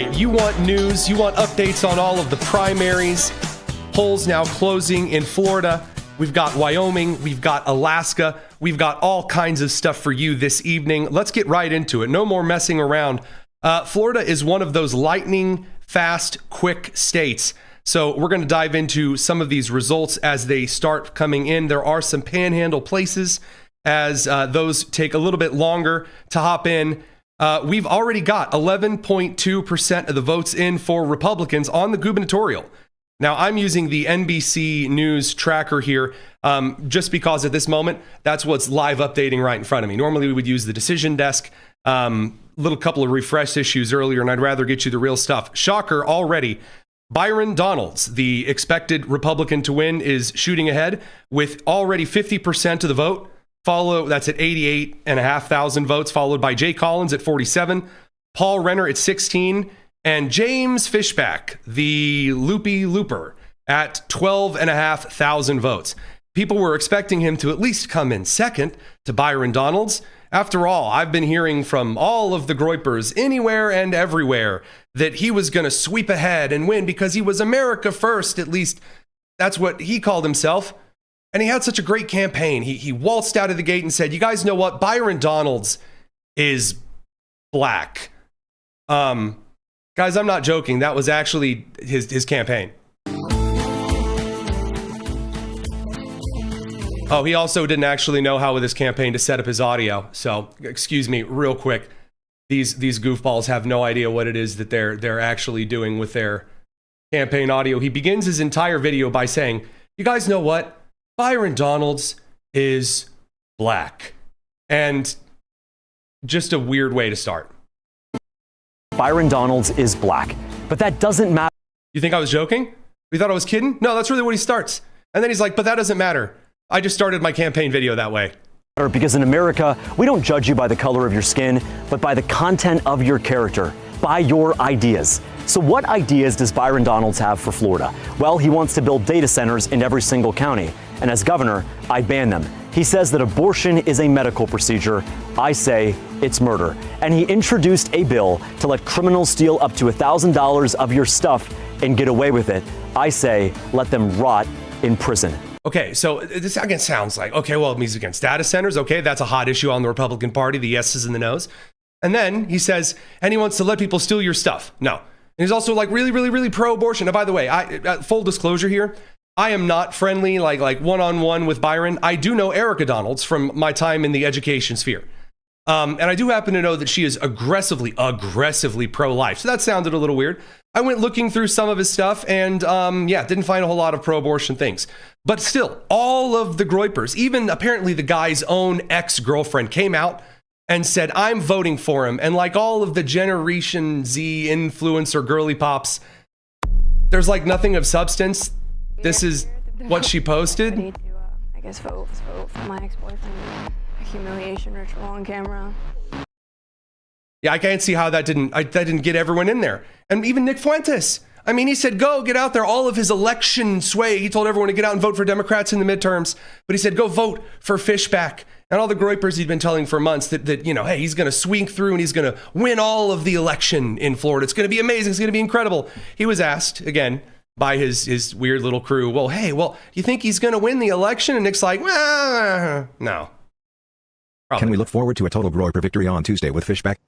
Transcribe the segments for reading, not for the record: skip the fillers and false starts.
right, you want news, you want updates on all of the primaries. Polls now closing in Florida. We've got Wyoming, we've got Alaska, we've got all kinds of stuff for you this evening. Let's get right into it. No more messing around. Florida is one of those lightning fast, quick states. So we're going to dive into some of these results as they start coming in. There are some panhandle places as those take a little bit longer to hop in. We've already got 11.2% of the votes in for Republicans on the gubernatorial. Now, I'm using the NBC News tracker here just because at this moment, that's what's live updating right in front of me. Normally, we would use the decision desk. Little couple of refresh issues earlier, and I'd rather get you the real stuff. Shocker already. Byron Donalds, the expected Republican to win, is shooting ahead with already 50% of the vote. That's at 88,500 votes, followed by Jay Collins at 47, Paul Renner at 16, and James Fishback, the loopy looper, at 12,500 votes. People were expecting him to at least come in second to Byron Donalds. After all, I've been hearing from all of the Groypers anywhere and everywhere that he was going to sweep ahead and win because he was America first. At least that's what he called himself. And he had such a great campaign. He waltzed out of the gate and said, you guys know what? Byron Donalds is black. Guys, I'm not joking. That was actually his campaign. Oh, he also didn't actually know how with his campaign to set up his audio. So, excuse me, real quick. These goofballs have no idea what it is that they're actually doing with their campaign audio. He begins his entire video by saying, you guys know what? Byron Donalds is black. And just a weird way to start. Byron Donalds is black, but that doesn't matter. You think I was joking? You thought I was kidding? No, that's really what he starts. And then he's like, but that doesn't matter. I just started my campaign video that way. Because in America, we don't judge you by the color of your skin, but by the content of your character, by your ideas. So what ideas does Byron Donalds have for Florida? Well, he wants to build data centers in every single county. And as governor, I ban them. He says that abortion is a medical procedure. I say it's murder. And he introduced a bill to let criminals steal up to $1,000 of your stuff and get away with it. I say let them rot in prison. Okay, so this again sounds like, okay, well, he's against data centers. Okay, that's a hot issue on the Republican Party, the yeses and the nos. And then he says, and he wants to let people steal your stuff. No. And he's also like really, really, really pro-abortion. And by the way, full disclosure here, I am not friendly, like one-on-one with Byron. I do know Erica Donalds from my time in the education sphere. And I do happen to know that she is aggressively pro-life. So that sounded a little weird. I went looking through some of his stuff and, didn't find a whole lot of pro-abortion things. But still, all of the Groypers, even apparently the guy's own ex-girlfriend came out and said, I'm voting for him. And like all of the Generation Z influencer girly pops, there's like nothing of substance. This is what she posted. I guess vote for my ex-boyfriend. A humiliation ritual on camera. Yeah, I can't see how that didn't get everyone in there. And even Nick Fuentes. I mean, he said, go get out there. All of his election sway. He told everyone to get out and vote for Democrats in the midterms. But he said, go vote for Fishback. And all the Groypers he'd been telling for months that hey, he's going to swing through and he's going to win all of the election in Florida. It's going to be amazing. It's going to be incredible. He was asked, again, by his weird little crew, do you think he's going to win the election? And Nick's like, well, no. Probably. Can we look forward to a total Groyper victory on Tuesday with Fishback?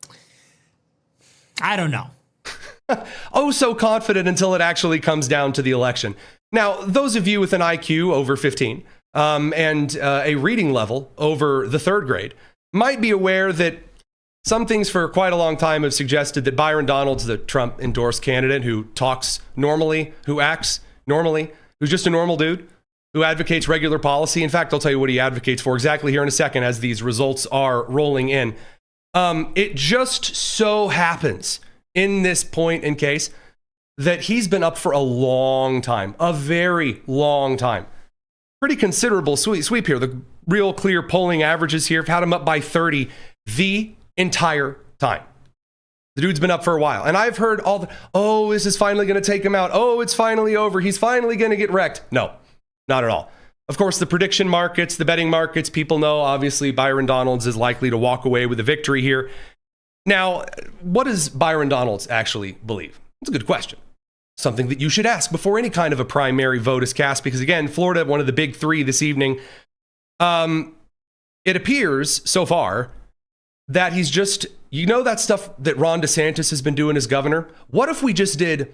I don't know. Oh, so confident until it actually comes down to the election. Now, those of you with an IQ over 15 and a reading level over the third grade might be aware that some things for quite a long time have suggested that Byron Donalds, the Trump-endorsed candidate who talks normally, who acts normally, who's just a normal dude, who advocates regular policy. In fact, I'll tell you what he advocates for exactly here in a second as these results are rolling in. It just so happens in this point in case that he's been up for a long time, a very long time. Pretty considerable sweep here. The real clear polling averages here have had him up by 30 the entire time. The dude's been up for a while. And I've heard this is finally going to take him out. Oh, it's finally over. He's finally going to get wrecked. No, not at all. Of course, the prediction markets, the betting markets, people know, obviously, Byron Donalds is likely to walk away with a victory here. Now, what does Byron Donalds actually believe? It's a good question. Something that you should ask before any kind of a primary vote is cast, because again, Florida, one of the big three this evening. It appears so far that he's just, that stuff that Ron DeSantis has been doing as governor. What if we just did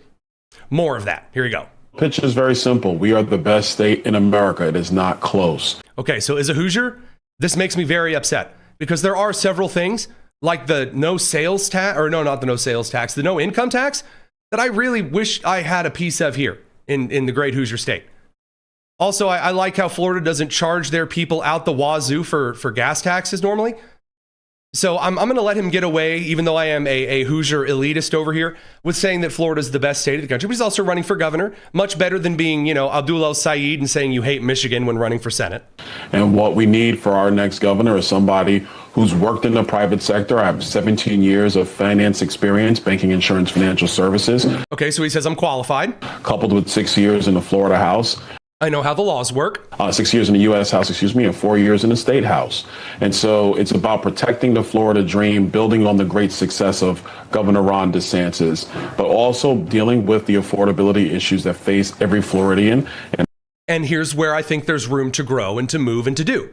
more of that? Here you go. Pitch is very simple. We are the best state in America. It is not close. Okay, so as a Hoosier, this makes me very upset because there are several things like the no sales tax, or no, not the no sales tax, the no income tax that I really wish I had a piece of here in the great Hoosier state. Also, I like how Florida doesn't charge their people out the wazoo for gas taxes normally. So I'm going to let him get away, even though I am a Hoosier elitist over here, with saying that Florida is the best state of the country. But he's also running for governor, much better than being, Abdul El-Sayed and saying you hate Michigan when running for Senate. And what we need for our next governor is somebody who's worked in the private sector. I have 17 years of finance experience, banking, insurance, financial services. Okay, so he says I'm qualified. Coupled with 6 years in the Florida House. I know how the laws work. 6 years in the U.S. House, and 4 years in the State House. And so it's about protecting the Florida dream, building on the great success of Governor Ron DeSantis, but also dealing with the affordability issues that face every Floridian. And here's where I think there's room to grow and to move and to do.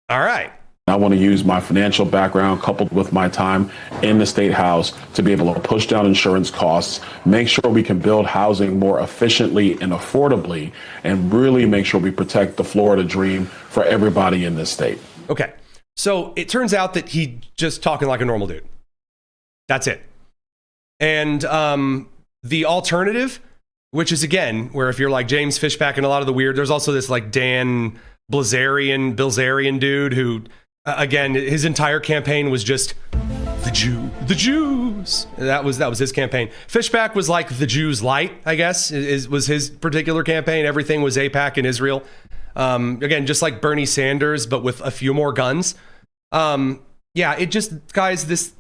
All right. I want to use my financial background coupled with my time in the State House to be able to push down insurance costs, make sure we can build housing more efficiently and affordably, and really make sure we protect the Florida dream for everybody in this state. Okay. So it turns out that he's just talking like a normal dude. That's it. And the alternative, which is, again, where if you're like James Fishback and a lot of the weird, there's also this like Dan Bilzerian dude who... again, his entire campaign was just the Jews. That was his campaign. Fishback was like the Jews light, I guess, was his particular campaign. Everything was AIPAC in Israel. Again, just like Bernie Sanders, but with a few more guns. It just, guys, this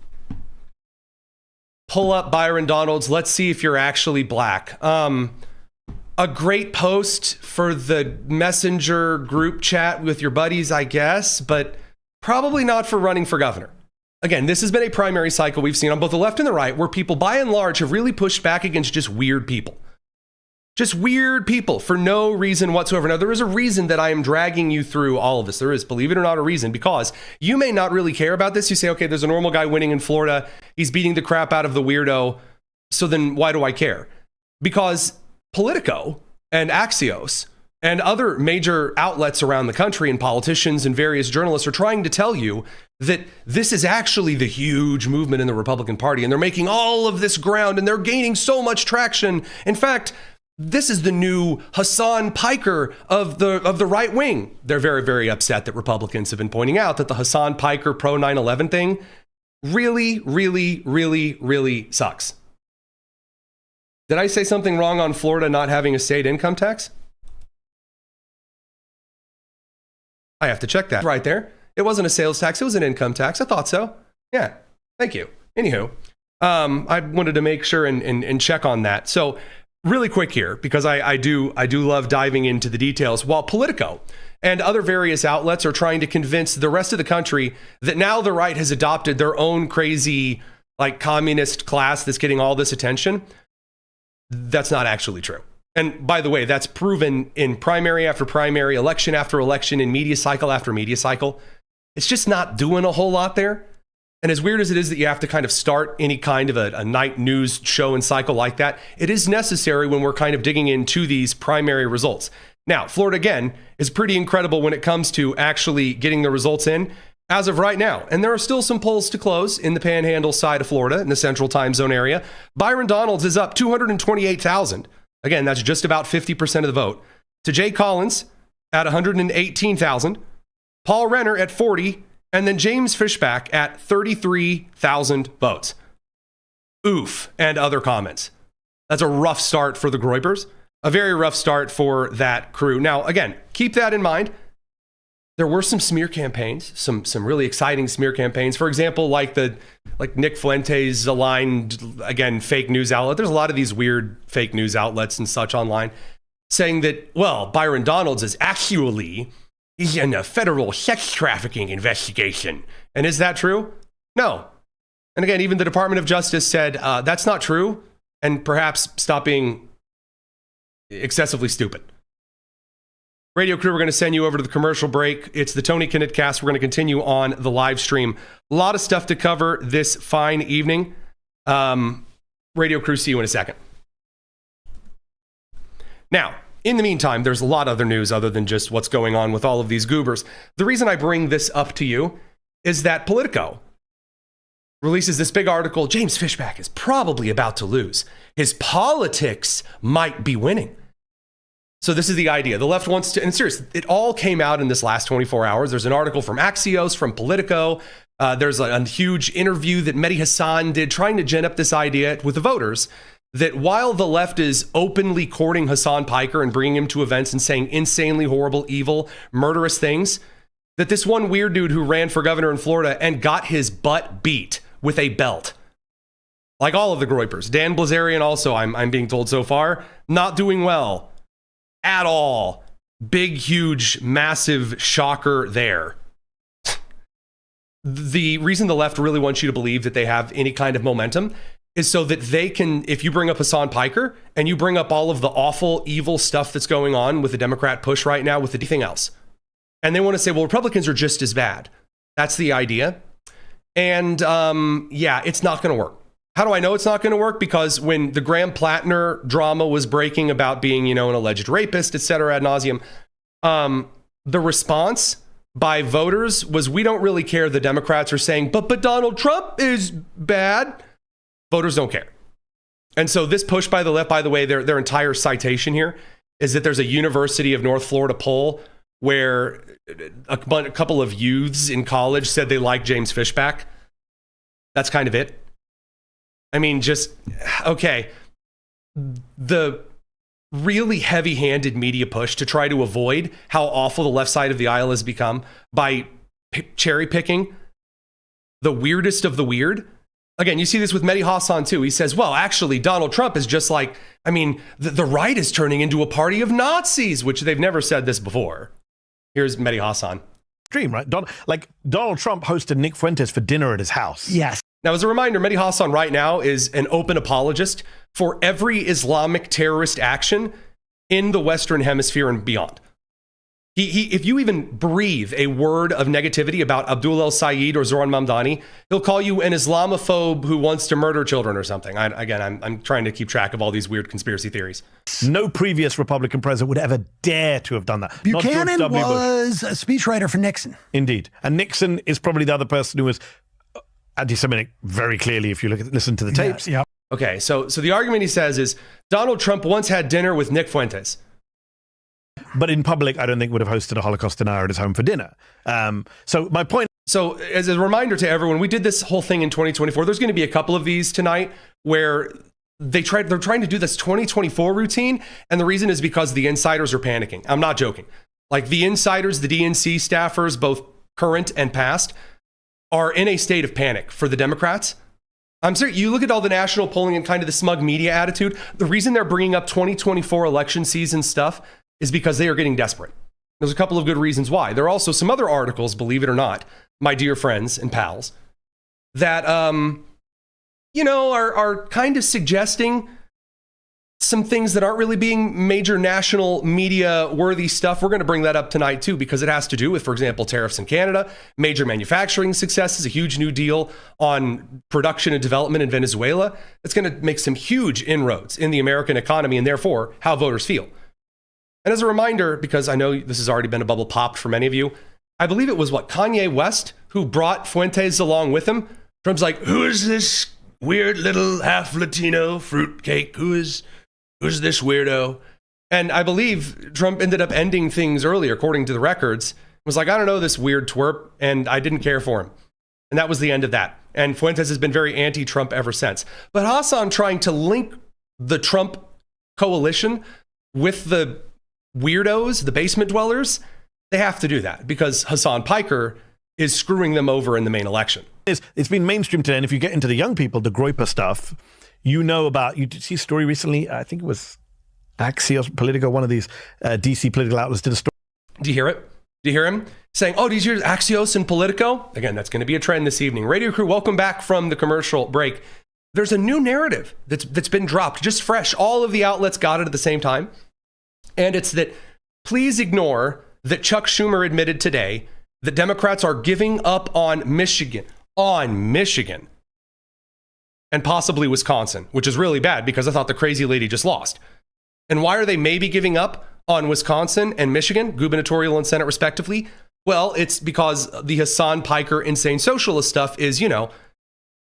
pull up Byron Donalds. Let's see if you're actually black. A great post for the messenger group chat with your buddies, I guess, but probably not for running for governor. Again, this has been a primary cycle we've seen on both the left and the right where people, by and large, have really pushed back against just weird people. Just weird people for no reason whatsoever. Now, there is a reason that I am dragging you through all of this. There is, believe it or not, a reason, because you may not really care about this. You say, okay, there's a normal guy winning in Florida. He's beating the crap out of the weirdo. So then why do I care? Because Politico and Axios and other major outlets around the country and politicians and various journalists are trying to tell you that this is actually the huge movement in the Republican Party, and they're making all of this ground and they're gaining so much traction. In fact, this is the new Hassan Piker of the right wing. They're very, very upset that Republicans have been pointing out that the Hassan Piker pro 9/11 thing really, really, really, really sucks. Did I say something wrong on Florida not having a state income tax? I have to check that right there. It wasn't a sales tax. It was an income tax. I thought so. Yeah. Thank you. Anywho, I wanted to make sure and check on that. So really quick here, because I do love diving into the details. While Politico and other various outlets are trying to convince the rest of the country that now the right has adopted their own crazy, like, communist class that's getting all this attention, that's not actually true. And by the way, that's proven in primary after primary, election after election, in media cycle after media cycle. It's just not doing a whole lot there. And as weird as it is that you have to kind of start any kind of a night news show and cycle like that, it is necessary when we're kind of digging into these primary results. Now, Florida, again, is pretty incredible when it comes to actually getting the results in as of right now. And there are still some polls to close in the Panhandle side of Florida, in the Central Time Zone area. Byron Donalds is up 228,000. Again, that's just about 50% of the vote. To Jay Collins at 118,000, Paul Renner at 40, and then James Fishback at 33,000 votes. Oof, and other comments. That's a rough start for the Groypers. A very rough start for that crew. Now, again, keep that in mind. There were some smear campaigns, some really exciting smear campaigns. For example, like Nick Fuentes aligned, again, fake news outlet. There's a lot of these weird fake news outlets and such online saying that, well, Byron Donalds is actually in a federal sex trafficking investigation. And is that true? No. And again, even the Department of Justice said that's not true, and perhaps stop being excessively stupid. Radio crew, we're going to send you over to the commercial break. It's the Tony Kinnett Cast. We're going to continue on the live stream. A lot of stuff to cover this fine evening. Radio crew, see you in a second. Now, in the meantime, there's a lot of other news other than just what's going on with all of these goobers. The reason I bring this up to you is that Politico releases this big article. James Fishback is probably about to lose. His politics might be winning. So this is the idea. The left wants to, and seriously, it all came out in this last 24 hours. There's an article from Axios, from Politico. There's a huge interview that Mehdi Hasan did trying to gin up this idea with the voters that while the left is openly courting Hassan Piker and bringing him to events and saying insanely horrible, evil, murderous things, that this one weird dude who ran for governor in Florida and got his butt beat with a belt, like all of the Groypers. Dan Blazarian also, I'm being told so far, not doing well at all. Big, huge, massive shocker there. The reason the left really wants you to believe that they have any kind of momentum is so that they can, if you bring up Hassan Piker and you bring up all of the awful, evil stuff that's going on with the Democrat push right now with anything else, and they want to say, well, Republicans are just as bad. That's the idea. And yeah, it's not going to work. How do I know it's not going to work? Because when the Graham Plattner drama was breaking about being, an alleged rapist, et cetera, ad nauseum, the response by voters was, we don't really care. The Democrats are saying, but Donald Trump is bad. Voters don't care. And so this push by the left, by the way, their entire citation here is that there's a University of North Florida poll where a couple of youths in college said they like James Fishback. That's kind of it. I mean, just, okay. The really heavy-handed media push to try to avoid how awful the left side of the aisle has become by cherry-picking the weirdest of the weird. Again, you see this with Mehdi Hasan too. He says, well, actually, Donald Trump is just like, the right is turning into a party of Nazis, which they've never said this before. Here's Mehdi Hasan. Dream, right? Donald Trump hosted Nick Fuentes for dinner at his house. Yes. Now, as a reminder, Mehdi Hasan right now is an open apologist for every Islamic terrorist action in the Western Hemisphere and beyond. If you even breathe a word of negativity about Abdul El-Sayed or Zoran Mamdani, he'll call you an Islamophobe who wants to murder children or something. I'm trying to keep track of all these weird conspiracy theories. No previous Republican president would ever dare to have done that. Buchanan was a speechwriter for Nixon. Indeed. And Nixon is probably the other person who was anti-Semitic very clearly if you listen to the tapes. Yeah. Okay, so the argument he says is Donald Trump once had dinner with Nick Fuentes. But in public, I don't think would have hosted a Holocaust denier at his home for dinner. So my point. So as a reminder to everyone, we did this whole thing in 2024. There's going to be a couple of these tonight where they're trying to do this 2024 routine. And the reason is because the insiders are panicking. I'm not joking. Like the insiders, the DNC staffers, both current and past, are in a state of panic for the Democrats. I'm serious. You look at all the national polling and kind of the smug media attitude. The reason they're bringing up 2024 election season stuff is because they are getting desperate. There's a couple of good reasons why. There are also some other articles, believe it or not, my dear friends and pals, that, are kind of suggesting some things that aren't really being major national media worthy stuff. We're going to bring that up tonight too, because it has to do with, for example, tariffs in Canada, major manufacturing successes, a huge new deal on production and development in Venezuela. It's going to make some huge inroads in the American economy and therefore how voters feel. And as a reminder, because I know this has already been a bubble popped for many of you, I believe it was Kanye West who brought Fuentes along with him. Trump's like, who is this weird little half Latino fruitcake? Who's this weirdo? And I believe Trump ended up ending things early, according to the records. Was like, I don't know, this weird twerp, and I didn't care for him. And that was the end of that. And Fuentes has been very anti-Trump ever since. But Hasan trying to link the Trump coalition with the weirdos, the basement dwellers, they have to do that because Hassan Piker is screwing them over in the main election. It's been mainstream today, and if you get into the young people, the Groyper stuff, you did see a story recently, I think it was Axios, Politico, one of these DC political outlets did a story. Do you hear it? Do you hear him saying, oh, did you hear Axios and Politico? Again, that's going to be a trend this evening. Radio crew, welcome back from the commercial break. There's a new narrative that's been dropped, just fresh. All of the outlets got it at the same time. And it's that please ignore that Chuck Schumer admitted today that Democrats are giving up on Michigan, and possibly Wisconsin, which is really bad because I thought the crazy lady just lost. And why are they maybe giving up on Wisconsin and Michigan, gubernatorial and Senate respectively? Well, it's because the Hassan Piker insane socialist stuff is,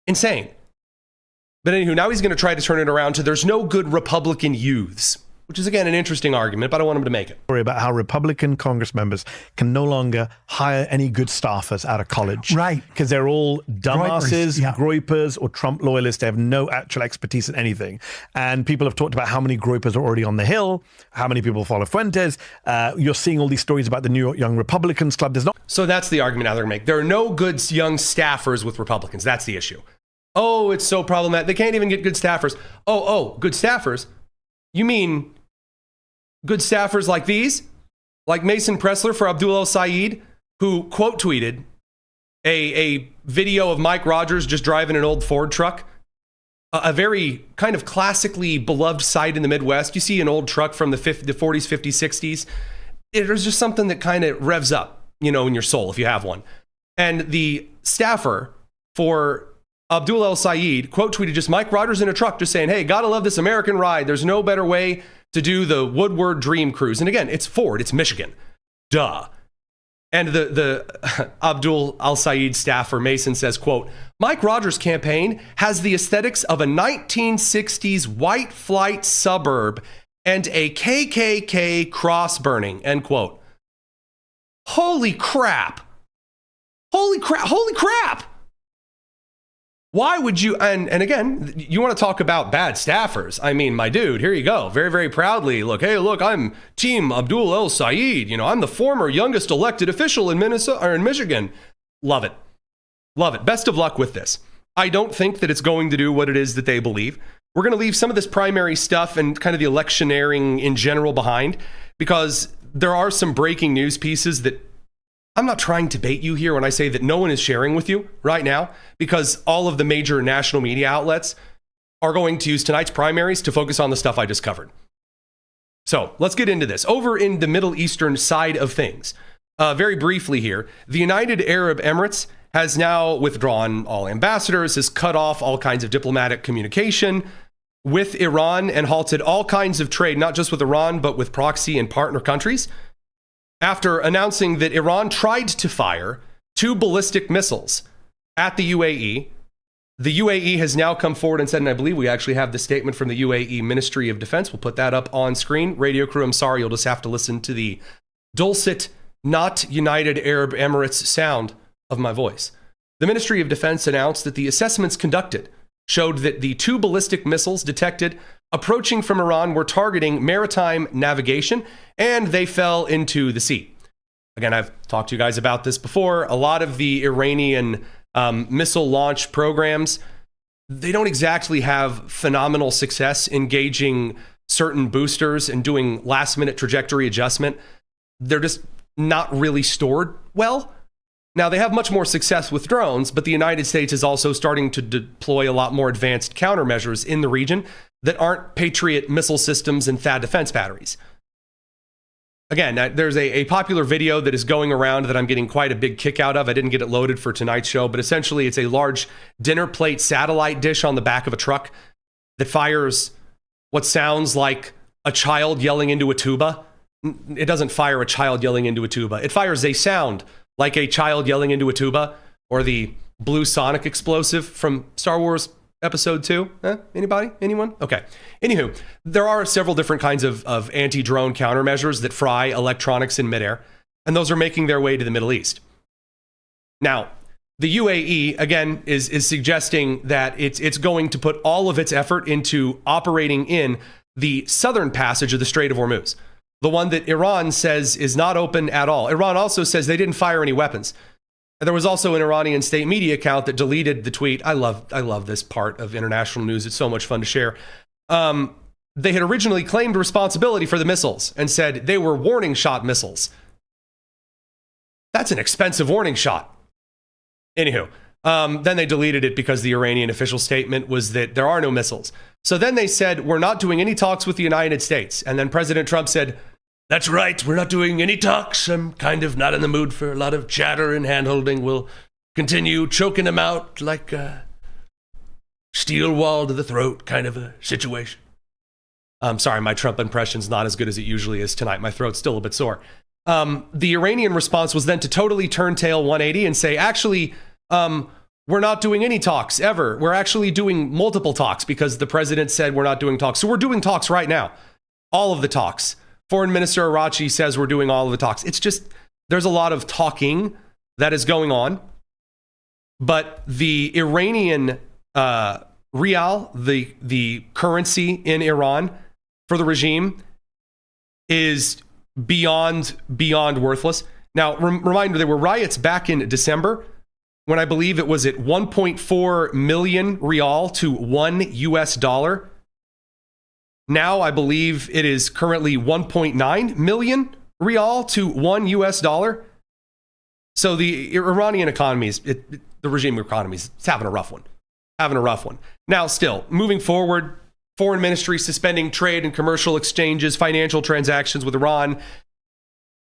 insane. But anywho, now he's going to try to turn it around to there's no good Republican youths, which is, again, an interesting argument, but I want him to make it. Worry about how Republican Congress members can no longer hire any good staffers out of college. Right. Because they're all dumbasses, Groypers, groypers, or Trump loyalists. They have no actual expertise in anything. And people have talked about how many groypers are already on the Hill, how many people follow Fuentes. You're seeing all these stories about the New York Young Republicans Club. There's not. So that's the argument now they're going to make. There are no good young staffers with Republicans. That's the issue. Oh, it's so problematic. They can't even get good staffers. Oh, good staffers? You mean good staffers like these? Like Mason Pressler for Abdul El-Sayed, who quote tweeted a video of Mike Rogers just driving an old Ford truck. A very kind of classically beloved sight in the Midwest. You see an old truck from the 40s, 50s, 60s. There's just something that kind of revs up, in your soul if you have one. And the staffer for Abdul El-Sayed quote tweeted just Mike Rogers in a truck just saying, hey, gotta love this American ride. There's no better way to do the Woodward Dream Cruise. And again, it's Ford, it's Michigan. Duh. And the Abdul El-Sayed staffer Mason says, quote, Mike Rogers' campaign has the aesthetics of a 1960s white flight suburb and a KKK cross burning, end quote. Holy crap. Holy crap. Why would you, and again, you want to talk about bad staffers. I mean, my dude, here you go. Very, very proudly. Look, I'm Team Abdul El-Sayed. I'm the former youngest elected official in Minnesota or in Michigan. Love it. Love it. Best of luck with this. I don't think that it's going to do what it is that they believe. We're going to leave some of this primary stuff and kind of the electioneering in general behind because there are some breaking news pieces that I'm not trying to bait you here when I say that no one is sharing with you right now because all of the major national media outlets are going to use tonight's primaries to focus on the stuff I just covered. So let's get into this. Over in the Middle Eastern side of things, very briefly here, the United Arab Emirates has now withdrawn all ambassadors, has cut off all kinds of diplomatic communication with Iran and halted all kinds of trade, not just with Iran, but with proxy and partner countries. After announcing that Iran tried to fire 2 ballistic missiles at the UAE has now come forward and said, and I believe we actually have the statement from the UAE Ministry of Defense. We'll put that up on screen. Radio crew, I'm sorry, you'll just have to listen to the dulcet, not United Arab Emirates sound of my voice. The Ministry of Defense announced that the assessments conducted showed that the 2 ballistic missiles detected approaching from Iran were targeting maritime navigation, and they fell into the sea. Again, I've talked to you guys about this before. A lot of the Iranian missile launch programs, they don't exactly have phenomenal success engaging certain boosters and doing last-minute trajectory adjustment. They're just not really stored well. Now, they have much more success with drones, but the United States is also starting to deploy a lot more advanced countermeasures in the region that aren't Patriot missile systems and THAAD defense batteries. Again, there's a popular video that is going around that I'm getting quite a big kick out of. I didn't get it loaded for tonight's show, but essentially it's a large dinner plate satellite dish on the back of a truck that fires what sounds like a child yelling into a tuba. It doesn't fire a child yelling into a tuba. It fires a sound like a child yelling into a tuba, or the blue sonic explosive from Star Wars Episode 2? Anybody? Anyone? Okay. Anywho, there are several different kinds of anti-drone countermeasures that fry electronics in midair, and those are making their way to the Middle East. Now, the UAE, again, is suggesting that it's going to put all of its effort into operating in the southern passage of the Strait of Hormuz, the one that Iran says is not open at all. Iran also says they didn't fire any weapons. There was also an Iranian state media account that deleted the tweet. I love this part of international news. It's so much fun to share. They had originally claimed responsibility for the missiles and said they were warning shot missiles. That's an expensive warning shot. Anywho, then they deleted it because the Iranian official statement was that there are no missiles. So then they said, we're not doing any talks with the United States. And then President Trump said, that's right, we're not doing any talks. I'm kind of not in the mood for a lot of chatter and hand-holding. We'll continue choking them out like a steel wall to the throat kind of a situation. I'm sorry, my Trump impression's not as good as it usually is tonight. My throat's still a bit sore. The Iranian response was then to totally turn tail 180 and say, actually, we're not doing any talks ever. We're actually doing multiple talks because the president said we're not doing talks. So we're doing talks right now. All of the talks. Foreign Minister Arachi says we're doing all of the talks. It's just, there's a lot of talking that is going on. But the Iranian rial, the currency in Iran for the regime, is beyond worthless. Now, reminder, there were riots back in December when I believe it was at 1.4 million rial to $1. Now I believe it is currently 1.9 million rial to $1. So the Iranian economy the regime economy is having a rough one. Now, still moving forward, foreign ministry suspending trade and commercial exchanges, financial transactions with Iran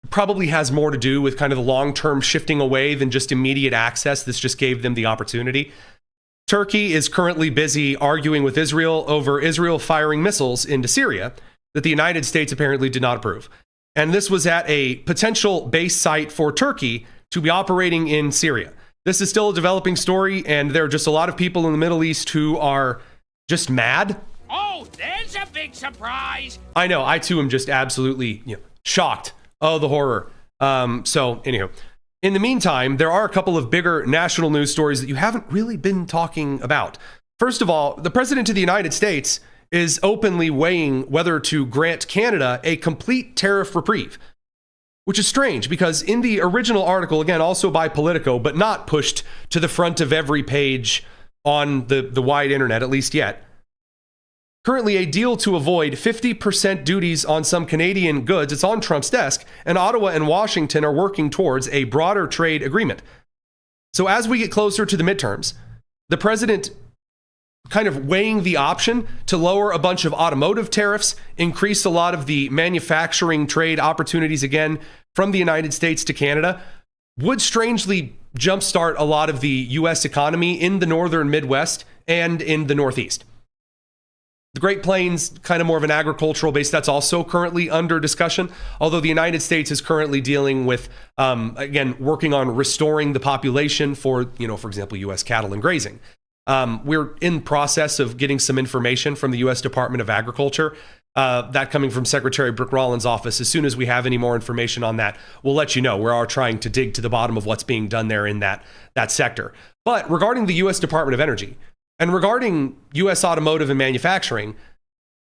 probably has more to do with kind of the long-term shifting away than just immediate access. This just gave them the opportunity. Turkey is currently busy arguing with Israel over Israel firing missiles into Syria that the United States apparently did not approve. And this was at a potential base site for Turkey to be operating in Syria. This is still a developing story, and there are just a lot of people in the Middle East who are just mad. Oh, there's a big surprise. I know, I too am just absolutely shocked. Oh, the horror. So, anywho. In the meantime, there are a couple of bigger national news stories that you haven't really been talking about. First of all, the President of the United States is openly weighing whether to grant Canada a complete tariff reprieve, which is strange because in the original article, again, also by Politico, but not pushed to the front of every page on the wide internet, at least yet, currently a deal to avoid 50% duties on some Canadian goods. It's on Trump's desk, and Ottawa and Washington are working towards a broader trade agreement. So as we get closer to the midterms, the president kind of weighing the option to lower a bunch of automotive tariffs, increase a lot of the manufacturing trade opportunities again from the United States to Canada, would strangely jumpstart a lot of the U.S. economy in the northern Midwest and in the Northeast. The Great Plains, kind of more of an agricultural base, that's also currently under discussion, although the United States is currently dealing with, again, working on restoring the population for, for example, U.S. cattle and grazing. We're in process of getting some information from the U.S. Department of Agriculture, that coming from Secretary Brooke Rollins' office. As soon as we have any more information on that, we'll let you know. We are trying to dig to the bottom of what's being done there in that sector. But regarding the U.S. Department of Energy, and regarding U.S. automotive and manufacturing,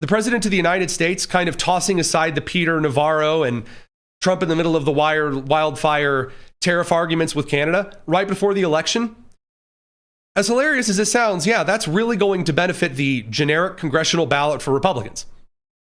the President of the United States kind of tossing aside the Peter Navarro and Trump in the middle of the wildfire tariff arguments with Canada right before the election. As hilarious as it sounds, yeah, that's really going to benefit the generic congressional ballot for Republicans.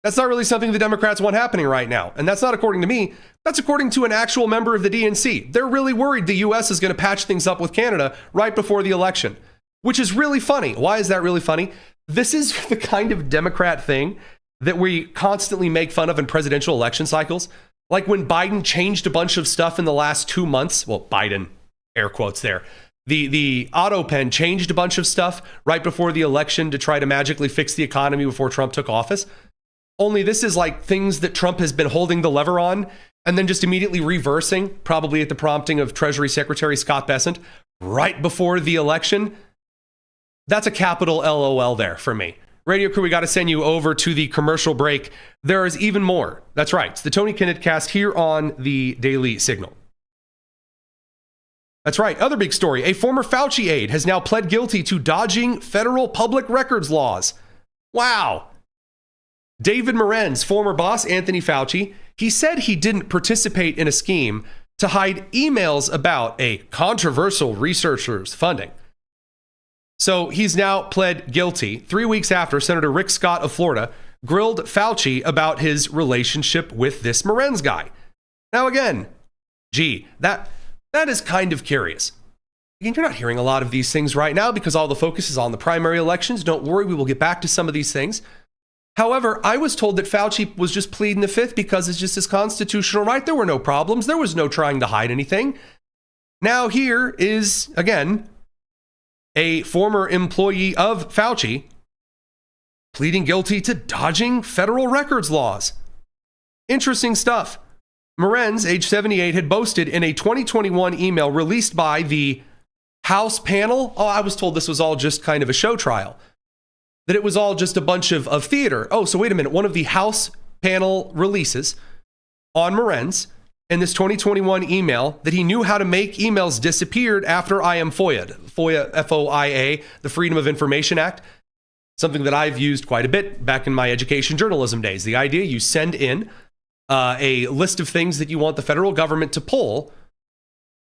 That's not really something the Democrats want happening right now. And that's not according to me. That's according to an actual member of the DNC. They're really worried the U.S. is going to patch things up with Canada right before the election, which is really funny. Why is that really funny? This is the kind of Democrat thing that we constantly make fun of in presidential election cycles. Like when Biden changed a bunch of stuff in the last 2 months. Well, Biden, air quotes there. The auto pen changed a bunch of stuff right before the election to try to magically fix the economy before Trump took office. Only this is like things that Trump has been holding the lever on and then just immediately reversing, probably at the prompting of Treasury Secretary Scott Bessent, right before the election. That's a capital LOL there for me. Radio crew, we got to send you over to the commercial break. There is even more. That's right. It's the Tony Kinnett Cast here on the Daily Signal. That's right. Other big story. A former Fauci aide has now pled guilty to dodging federal public records laws. Wow. David Moren's former boss, Anthony Fauci, he said he didn't participate in a scheme to hide emails about a controversial researcher's funding. So he's now pled guilty 3 weeks after Senator Rick Scott of Florida grilled Fauci about his relationship with this Morenz guy. Now again, that That is kind of curious. Again, you're not hearing a lot of these things right now because all the focus is on the primary elections. Don't worry, we will get back to some of these things. However, I was told that Fauci was just pleading the fifth because it's just his constitutional right. There were no problems. There was no trying to hide anything. Now here is, again, a former employee of Fauci pleading guilty to dodging federal records laws. Interesting stuff. Morenz, age 78, had boasted in a 2021 email released by the House panel. Oh, I was told this was all just kind of a show trial, that it was all just a bunch of theater. Oh, so wait a minute. One of the House panel releases on Morenz in this 2021 email that he knew how to make emails disappeared after I am FOIA'd. FOIA, F-O-I-A, the Freedom of Information Act, something that I've used quite a bit back in my education journalism days. The idea you send in a list of things that you want the federal government to pull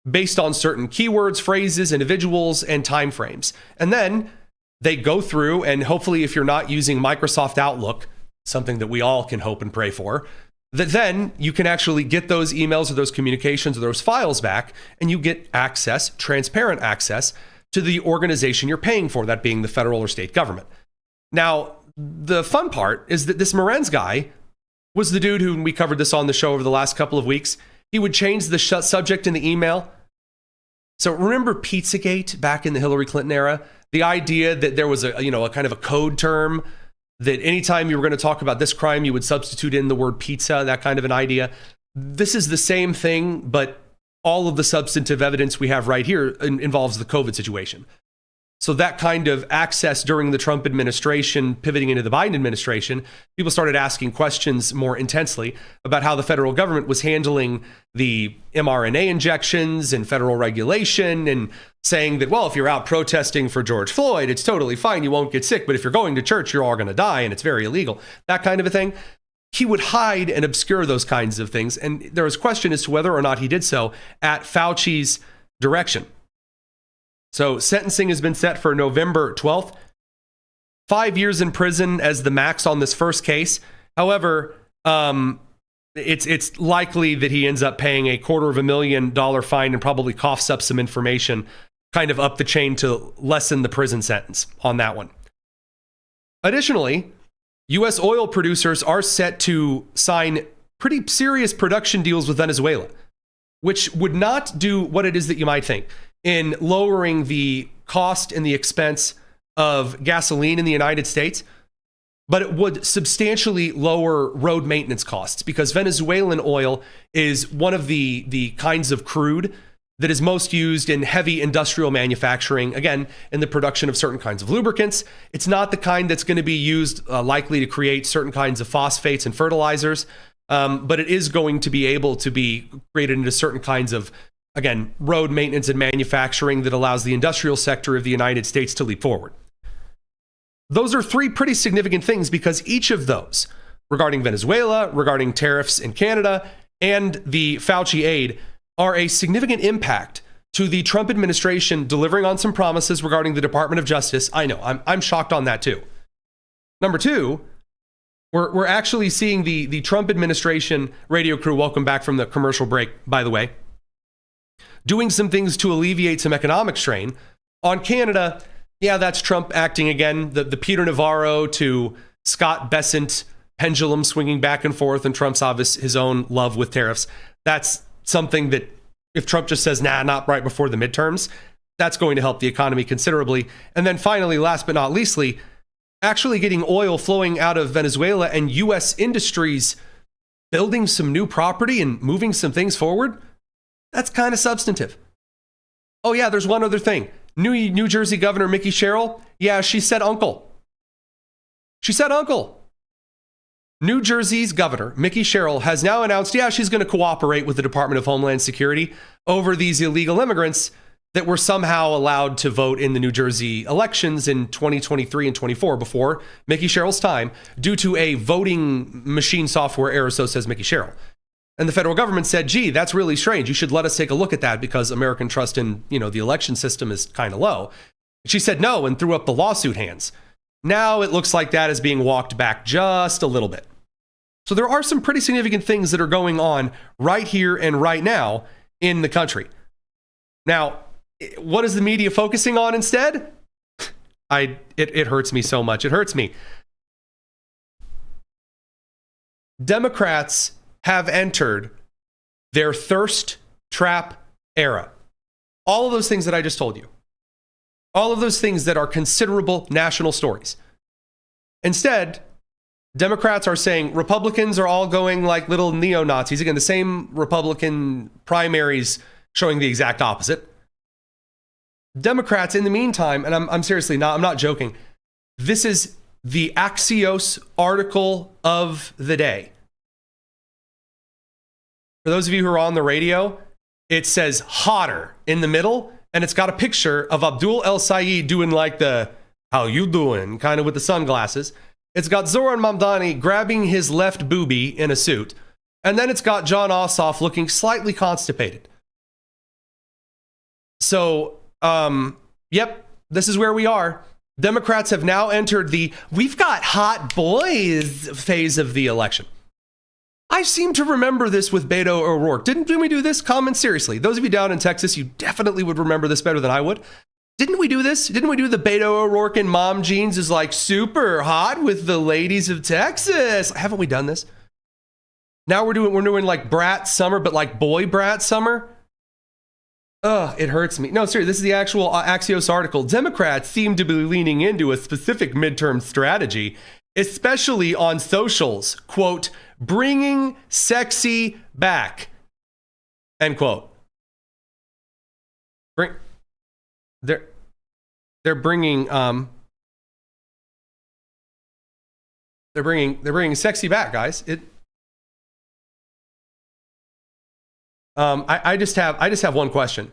based on certain keywords, phrases, individuals, and timeframes. And then they go through, and hopefully if you're not using Microsoft Outlook, something that we all can hope and pray for, that then you can actually get those emails or those communications or those files back, and you get access, transparent access, to the organization you're paying for, that being the federal or state government. Now, the fun part is that this Morenz guy was the dude who, we covered this on the show over the last couple of weeks, he would change the subject in the email. So remember Pizzagate back in the Hillary Clinton era? The idea that there was a kind of a code term that anytime you were going to talk about this crime, you would substitute in the word pizza, that kind of an idea. This is the same thing, but all of the substantive evidence we have right here involves the COVID situation. So that kind of access during the Trump administration, pivoting into the Biden administration, people started asking questions more intensely about how the federal government was handling the mRNA injections and federal regulation, and saying that, well, if you're out protesting for George Floyd, it's totally fine, you won't get sick, but if you're going to church, you're all going to die, and it's very illegal, that kind of a thing. He would hide and obscure those kinds of things, and there was question as to whether or not he did so at Fauci's direction. So sentencing has been set for November 12th. 5 years in prison as the max on this first case. However, it's likely that he ends up paying a $250,000 fine and probably coughs up some information kind of up the chain to lessen the prison sentence on that one. Additionally, U.S. oil producers are set to sign pretty serious production deals with Venezuela, which would not do what it is that you might think in lowering the cost and the expense of gasoline in the United States, but it would substantially lower road maintenance costs, because Venezuelan oil is one of the kinds of crude that is most used in heavy industrial manufacturing, again, in the production of certain kinds of lubricants. It's not the kind that's going to be used likely to create certain kinds of phosphates and fertilizers, but it is going to be able to be created into certain kinds of, again, road maintenance and manufacturing that allows the industrial sector of the United States to leap forward. Those are three pretty significant things, because each of those, regarding Venezuela, regarding tariffs in Canada, and the Fauci aid, are a significant impact to the Trump administration delivering on some promises regarding the Department of Justice. I know, I'm shocked on that too. Number two, we're actually seeing the Trump administration radio crew, welcome back from the commercial break, by the way, doing some things to alleviate some economic strain. On Canada, yeah, that's Trump acting again, the Peter Navarro to Scott Bessent pendulum swinging back and forth, and Trump's obvious his own love with tariffs. That's something that if Trump just says, nah, not right before the midterms, that's going to help the economy considerably. And then finally, last but not leastly, actually getting oil flowing out of Venezuela and U.S. industries building some new property and moving some things forward. That's kind of substantive. Oh yeah, there's one other thing. New Jersey Governor Mickey Sherrill, yeah, she said uncle. She said uncle. New Jersey's Governor Mickey Sherrill has now announced, yeah, she's going to cooperate with the Department of Homeland Security over these illegal immigrants that were somehow allowed to vote in the New Jersey elections in 2023 and 24 before Mickey Sherrill's time, due to a voting machine software error, so says Mickey Sherrill. And the federal government said, gee, that's really strange. You should let us take a look at that, because American trust in, the election system is kind of low. She said no and threw up the lawsuit hands. Now it looks like that is being walked back just a little bit. So there are some pretty significant things that are going on right here and right now in the country. Now, what is the media focusing on instead? It hurts me so much. It hurts me. Democrats have entered their thirst trap era. All of those things that I just told you. All of those things that are considerable national stories. Instead, Democrats are saying Republicans are all going like little neo-Nazis. Again, the same Republican primaries showing the exact opposite. Democrats, in the meantime, and I'm seriously not, I'm not joking. This is the Axios article of the day. For those of you who are on the radio, it says hotter in the middle, and it's got a picture of Abdul El-Sayed doing like the, how you doing, kind of with the sunglasses. It's got Zoran Mamdani grabbing his left boobie in a suit. And then it's got Jon Ossoff looking slightly constipated. So, yep, this is where we are. Democrats have now entered the we've got hot boys phase of the election. I seem to remember this with Beto O'Rourke. Didn't we do this? Comment seriously. Those of you down in Texas, you definitely would remember this better than I would. Didn't we do this? Didn't we do the Beto O'Rourke and mom jeans is like super hot with the ladies of Texas? Haven't we done this? Now we're doing like brat summer, but like boy brat summer. Ugh, it hurts me. No, seriously, this is the actual Axios article. Democrats seem to be leaning into a specific midterm strategy, especially on socials. Quote, bringing sexy back. End quote. They're bringing sexy back, guys. I just have one question.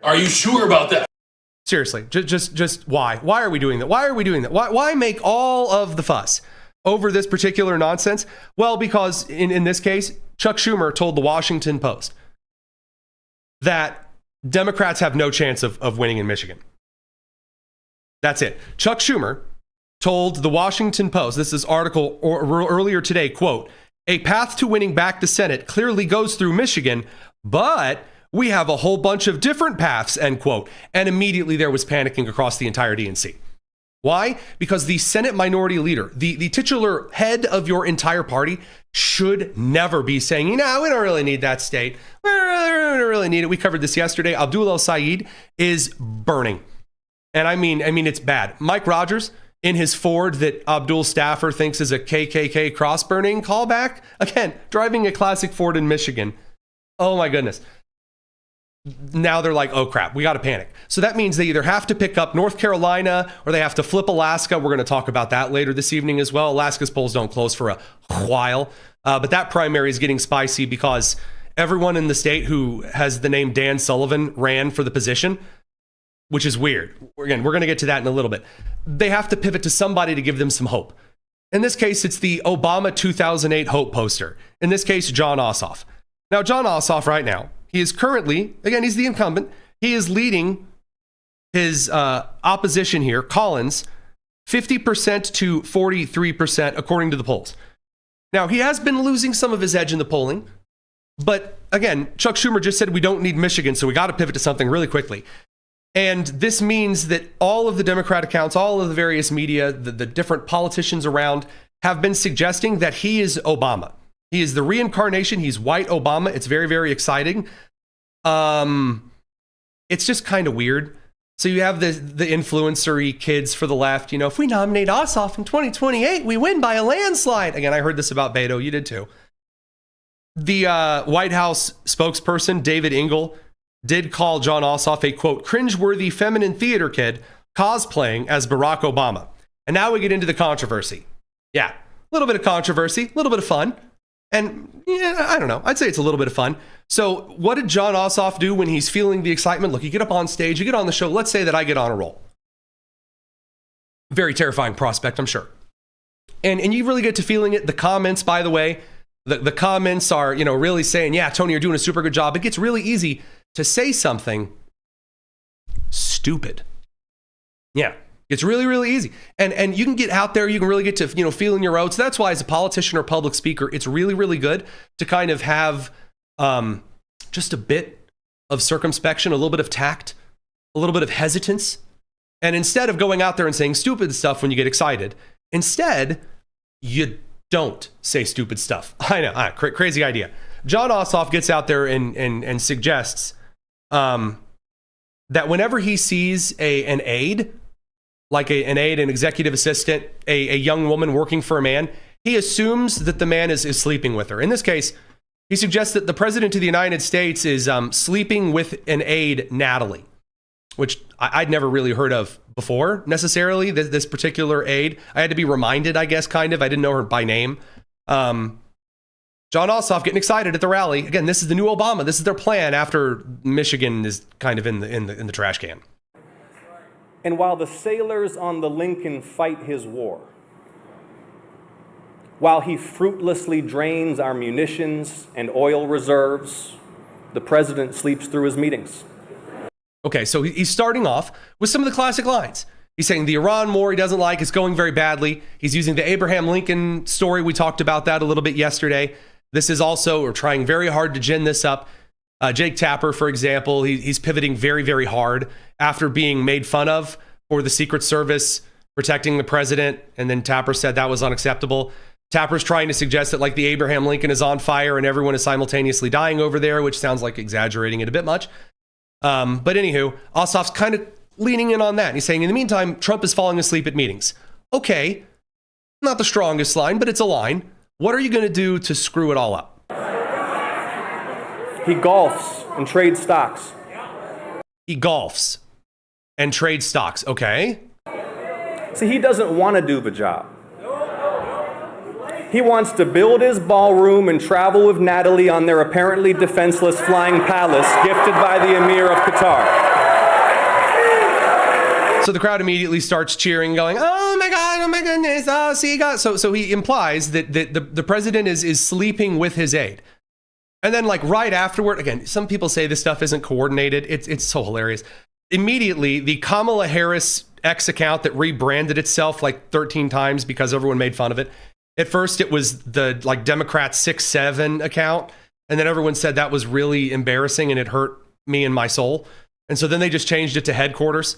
Are you sure about that? Seriously, just why? Why are we doing that? Why are we doing that? Why make all of the fuss over this particular nonsense? Well, because in this case, Chuck Schumer told the Washington Post that Democrats have no chance of winning in Michigan. That's it. Chuck Schumer told the Washington Post, this is article earlier today, quote, a path to winning back the Senate clearly goes through Michigan, but we have a whole bunch of different paths, end quote. And immediately there was panicking across the entire DNC. Why? Because the Senate minority leader, the titular head of your entire party, should never be saying, we don't really need that state. We don't really need it. We covered this yesterday. Abdul El-Sayed is burning. And I mean, it's bad. Mike Rogers, in his Ford that Abdul staffer thinks is a KKK cross-burning callback, again, driving a classic Ford in Michigan. Oh my goodness. Now they're like, oh crap, we got to panic. So that means they either have to pick up North Carolina or they have to flip Alaska. We're going to talk about that later this evening as well. Alaska's polls don't close for a while. But that primary is getting spicy because everyone in the state who has the name Dan Sullivan ran for the position, which is weird. Again, we're going to get to that in a little bit. They have to pivot to somebody to give them some hope. In this case, it's the Obama 2008 hope poster. In this case, Jon Ossoff. Now, Jon Ossoff right now, he is currently, again, he's the incumbent. He is leading his opposition here, Collins, 50% to 43%, according to the polls. Now, he has been losing some of his edge in the polling. But again, Chuck Schumer just said we don't need Michigan, so we got to pivot to something really quickly. And this means that all of the Democrat accounts, all of the various media, the different politicians around have been suggesting that he is Obama. He is the reincarnation. He's white Obama. It's very, very exciting. It's just kind of weird. So you have the influencer-y kids for the left. If we nominate Ossoff in 2028, we win by a landslide. Again, I heard this about Beto. You did too. The White House spokesperson, David Engel, did call Jon Ossoff a, quote, cringeworthy feminine theater kid cosplaying as Barack Obama. And now we get into the controversy. Yeah, a little bit of controversy, a little bit of fun. And yeah, I don't know. I'd say it's a little bit of fun. So what did Jon Ossoff do when he's feeling the excitement? Look, you get up on stage, you get on the show. Let's say that I get on a roll. Very terrifying prospect, I'm sure. And you really get to feeling it. The comments, by the way, the comments are, really saying, yeah, Tony, you're doing a super good job. It gets really easy to say something stupid. Yeah. It's really, really easy. And you can get out there, you can really get to, feeling your oats. That's why as a politician or public speaker, it's really, really good to kind of have just a bit of circumspection, a little bit of tact, a little bit of hesitance. And instead of going out there and saying stupid stuff when you get excited, instead, you don't say stupid stuff. I know, crazy idea. Jon Ossoff gets out there and suggests that whenever he sees an aide, like an aide, an executive assistant, a young woman working for a man, he assumes that the man is sleeping with her. In this case, he suggests that the president of the United States is sleeping with an aide, Natalie, which I'd never really heard of before, necessarily, this particular aide. I had to be reminded, I guess, kind of. I didn't know her by name. Jon Ossoff getting excited at the rally. Again, this is the new Obama. This is their plan after Michigan is kind of in the trash can. And while the sailors on the Lincoln fight his war, while he fruitlessly drains our munitions and oil reserves, the president sleeps through his meetings. Okay, so he's starting off with some of the classic lines. He's saying the Iran war he doesn't like, it's going very badly. He's using the Abraham Lincoln story. We talked about that a little bit yesterday. This is also, we're trying very hard to gin this up. Jake Tapper, for example, he's pivoting very, very hard after being made fun of for the Secret Service protecting the president. And then Tapper said that was unacceptable. Tapper's trying to suggest that like the Abraham Lincoln is on fire and everyone is simultaneously dying over there, which sounds like exaggerating it a bit much. But anywho, Ossoff's kind of leaning in on that. And he's saying, in the meantime, Trump is falling asleep at meetings. Okay, not the strongest line, but it's a line. What are you going to do to screw it all up? He golfs and trades stocks. He golfs and trades stocks. Okay. See, he doesn't want to do the job. He wants to build his ballroom and travel with Natalie on their apparently defenseless flying palace gifted by the Emir of Qatar. So the crowd immediately starts cheering, going, "Oh my God, oh my goodness, oh, see God." So he implies that the president is sleeping with his aide. And then like right afterward, again, some people say this stuff isn't coordinated. It's so hilarious. Immediately, the Kamala Harris X account that rebranded itself like 13 times because everyone made fun of it. At first, it was the like Democrat 6-7 account. And then everyone said that was really embarrassing and it hurt me and my soul. And so then they just changed it to headquarters.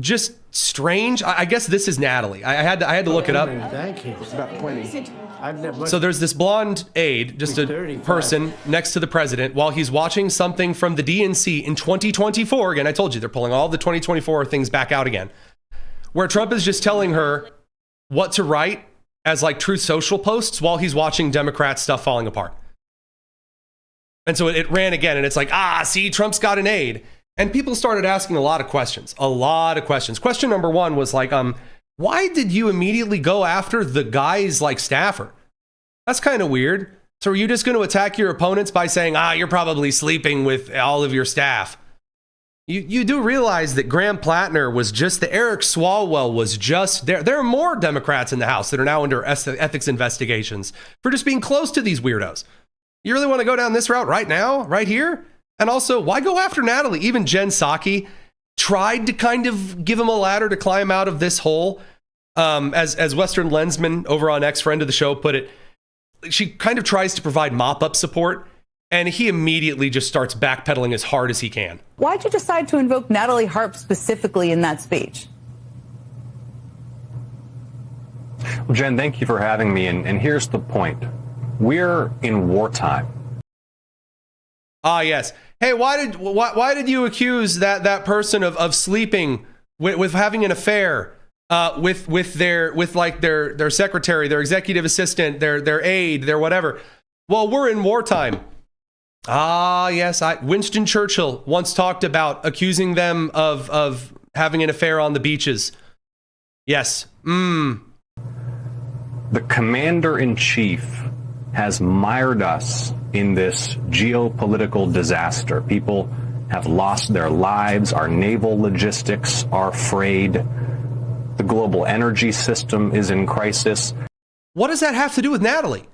Just strange. I guess this is Natalie. I had to look it up. Thank you. It's about 20. So there's this blonde aide, just a person next to the president while he's watching something from the DNC in 2024. Again, I told you they're pulling all the 2024 things back out again, where Trump is just telling her what to write as like Truth Social posts while he's watching Democrat stuff falling apart. And so it ran again, and it's like, see, Trump's got an aide. And people started asking a lot of questions. Question number one was like, why did you immediately go after the guy's like staffer? That's kind of weird. So are you just going to attack your opponents by saying, you're probably sleeping with all of your staff? You do realize that Graham Plattner was just, the Eric Swalwell was just there. There are more Democrats in the House that are now under ethics investigations for just being close to these weirdos. You really want to go down this route right now, right here? And also, why go after Natalie? Even Jen Psaki tried to kind of give him a ladder to climb out of this hole. As Western Lensman over on X, friend of the show, put it, she kind of tries to provide mop-up support, and he immediately just starts backpedaling as hard as he can. Why'd you decide to invoke Natalie Harp specifically in that speech? Well, Jen, thank you for having me. And here's the point. We're in wartime. Yes. Hey, why did you accuse that person of sleeping with having an affair with their secretary, their executive assistant, their aide, their whatever? Well, we're in wartime. Yes. Winston Churchill once talked about accusing them of having an affair on the beaches. Yes. The commander-in-chief has mired us in this geopolitical disaster. People have lost their lives. Our naval logistics are frayed. The global energy system is in crisis. What does that have to do with Natalie?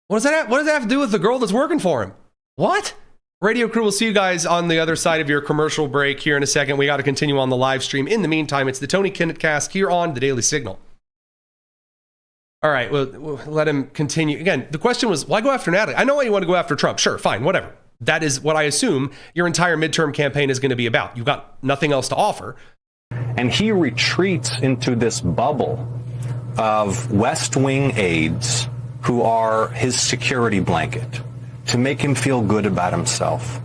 What does that have to do with the girl that's working for him? What? Radio crew, we'll see you guys on the other side of your commercial break here in a second. We got to continue on the live stream. In the meantime, it's the Tony Kinnett Cast here on the Daily Signal. All right, well, let him continue. Again, the question was, why go after Natalie? I know why you want to go after Trump. Sure, fine, whatever. That is what I assume your entire midterm campaign is going to be about. You've got nothing else to offer. And he retreats into this bubble of West Wing aides who are his security blanket to make him feel good about himself.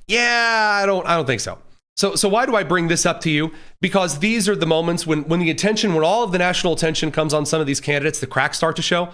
Yeah, I don't think so. So why do I bring this up to you? Because these are the moments when all of the national attention comes on some of these candidates, the cracks start to show.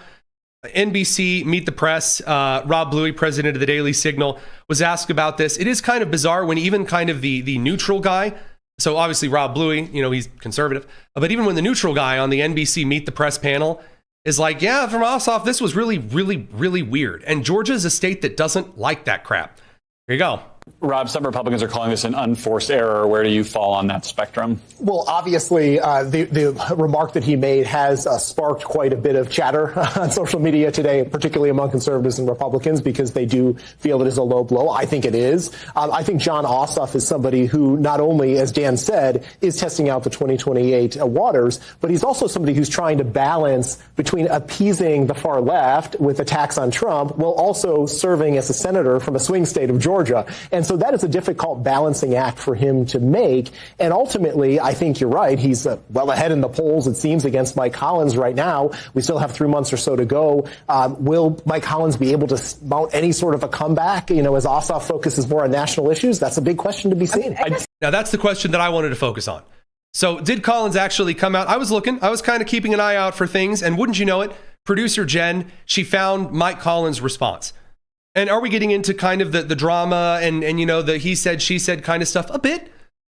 NBC, Meet the Press, Rob Bluey, president of the Daily Signal, was asked about this. It is kind of bizarre when even kind of the neutral guy, so obviously Rob Bluey, he's conservative, but even when the neutral guy on the NBC Meet the Press panel is like, yeah, from Ossoff, this was really, really, really weird. And Georgia is a state that doesn't like that crap. Here you go. Rob, some Republicans are calling this an unforced error. Where do you fall on that spectrum? Well, obviously, the remark that he made has sparked quite a bit of chatter on social media today, particularly among conservatives and Republicans, because they do feel it is a low blow. I think it is. I think Jon Ossoff is somebody who not only, as Dan said, is testing out the 2028 waters, but he's also somebody who's trying to balance between appeasing the far left with attacks on Trump while also serving as a senator from a swing state of Georgia. And so that is a difficult balancing act for him to make. And ultimately, I think you're right. He's well ahead in the polls, it seems, against Mike Collins right now. We still have 3 months or so to go. Will Mike Collins be able to mount any sort of a comeback, as Ossoff focuses more on national issues? That's a big question to be seen. Now, that's the question that I wanted to focus on. So did Collins actually come out? I was looking. I was kind of keeping an eye out for things. And wouldn't you know it, producer Jen, she found Mike Collins' response. And are we getting into kind of the drama and the he said, she said kind of stuff? A bit.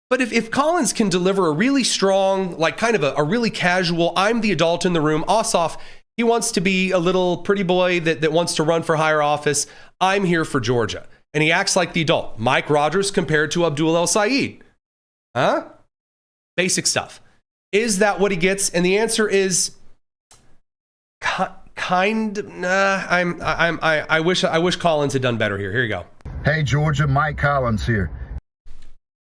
But if Collins can deliver a really strong, like kind of a really casual, I'm the adult in the room, Ossoff, he wants to be a little pretty boy that wants to run for higher office. I'm here for Georgia. And he acts like the adult. Mike Rogers compared to Abdul El-Sayed. Huh? Basic stuff. Is that what he gets? And the answer is I wish Collins had done better here. Here you go. Hey, Georgia, Mike Collins here.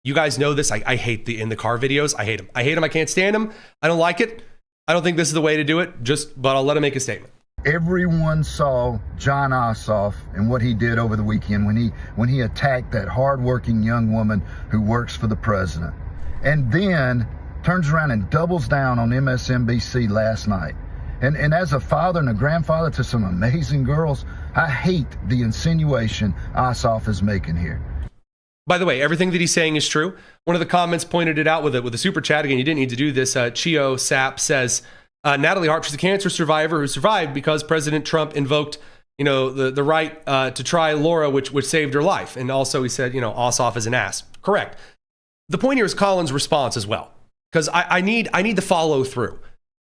You guys know this. I hate the in the car videos. I hate them. I can't stand them. I don't like it. I don't think this is the way to do it. But I'll let him make a statement. Everyone saw Jon Ossoff and what he did over the weekend when he attacked that hardworking young woman who works for the president, and then turns around and doubles down on MSNBC last night. And as a father and a grandfather to some amazing girls, I hate the insinuation Ossoff is making here. By the way, everything that he's saying is true. One of the comments pointed it out with a super chat. Again, you didn't need to do this. Chio Sap says, Natalie Harp, she's a cancer survivor who survived because President Trump invoked, the right to try Laura, which saved her life. And also he said, Ossoff is an ass. Correct. The point here is Collins' response as well, because I need the follow through.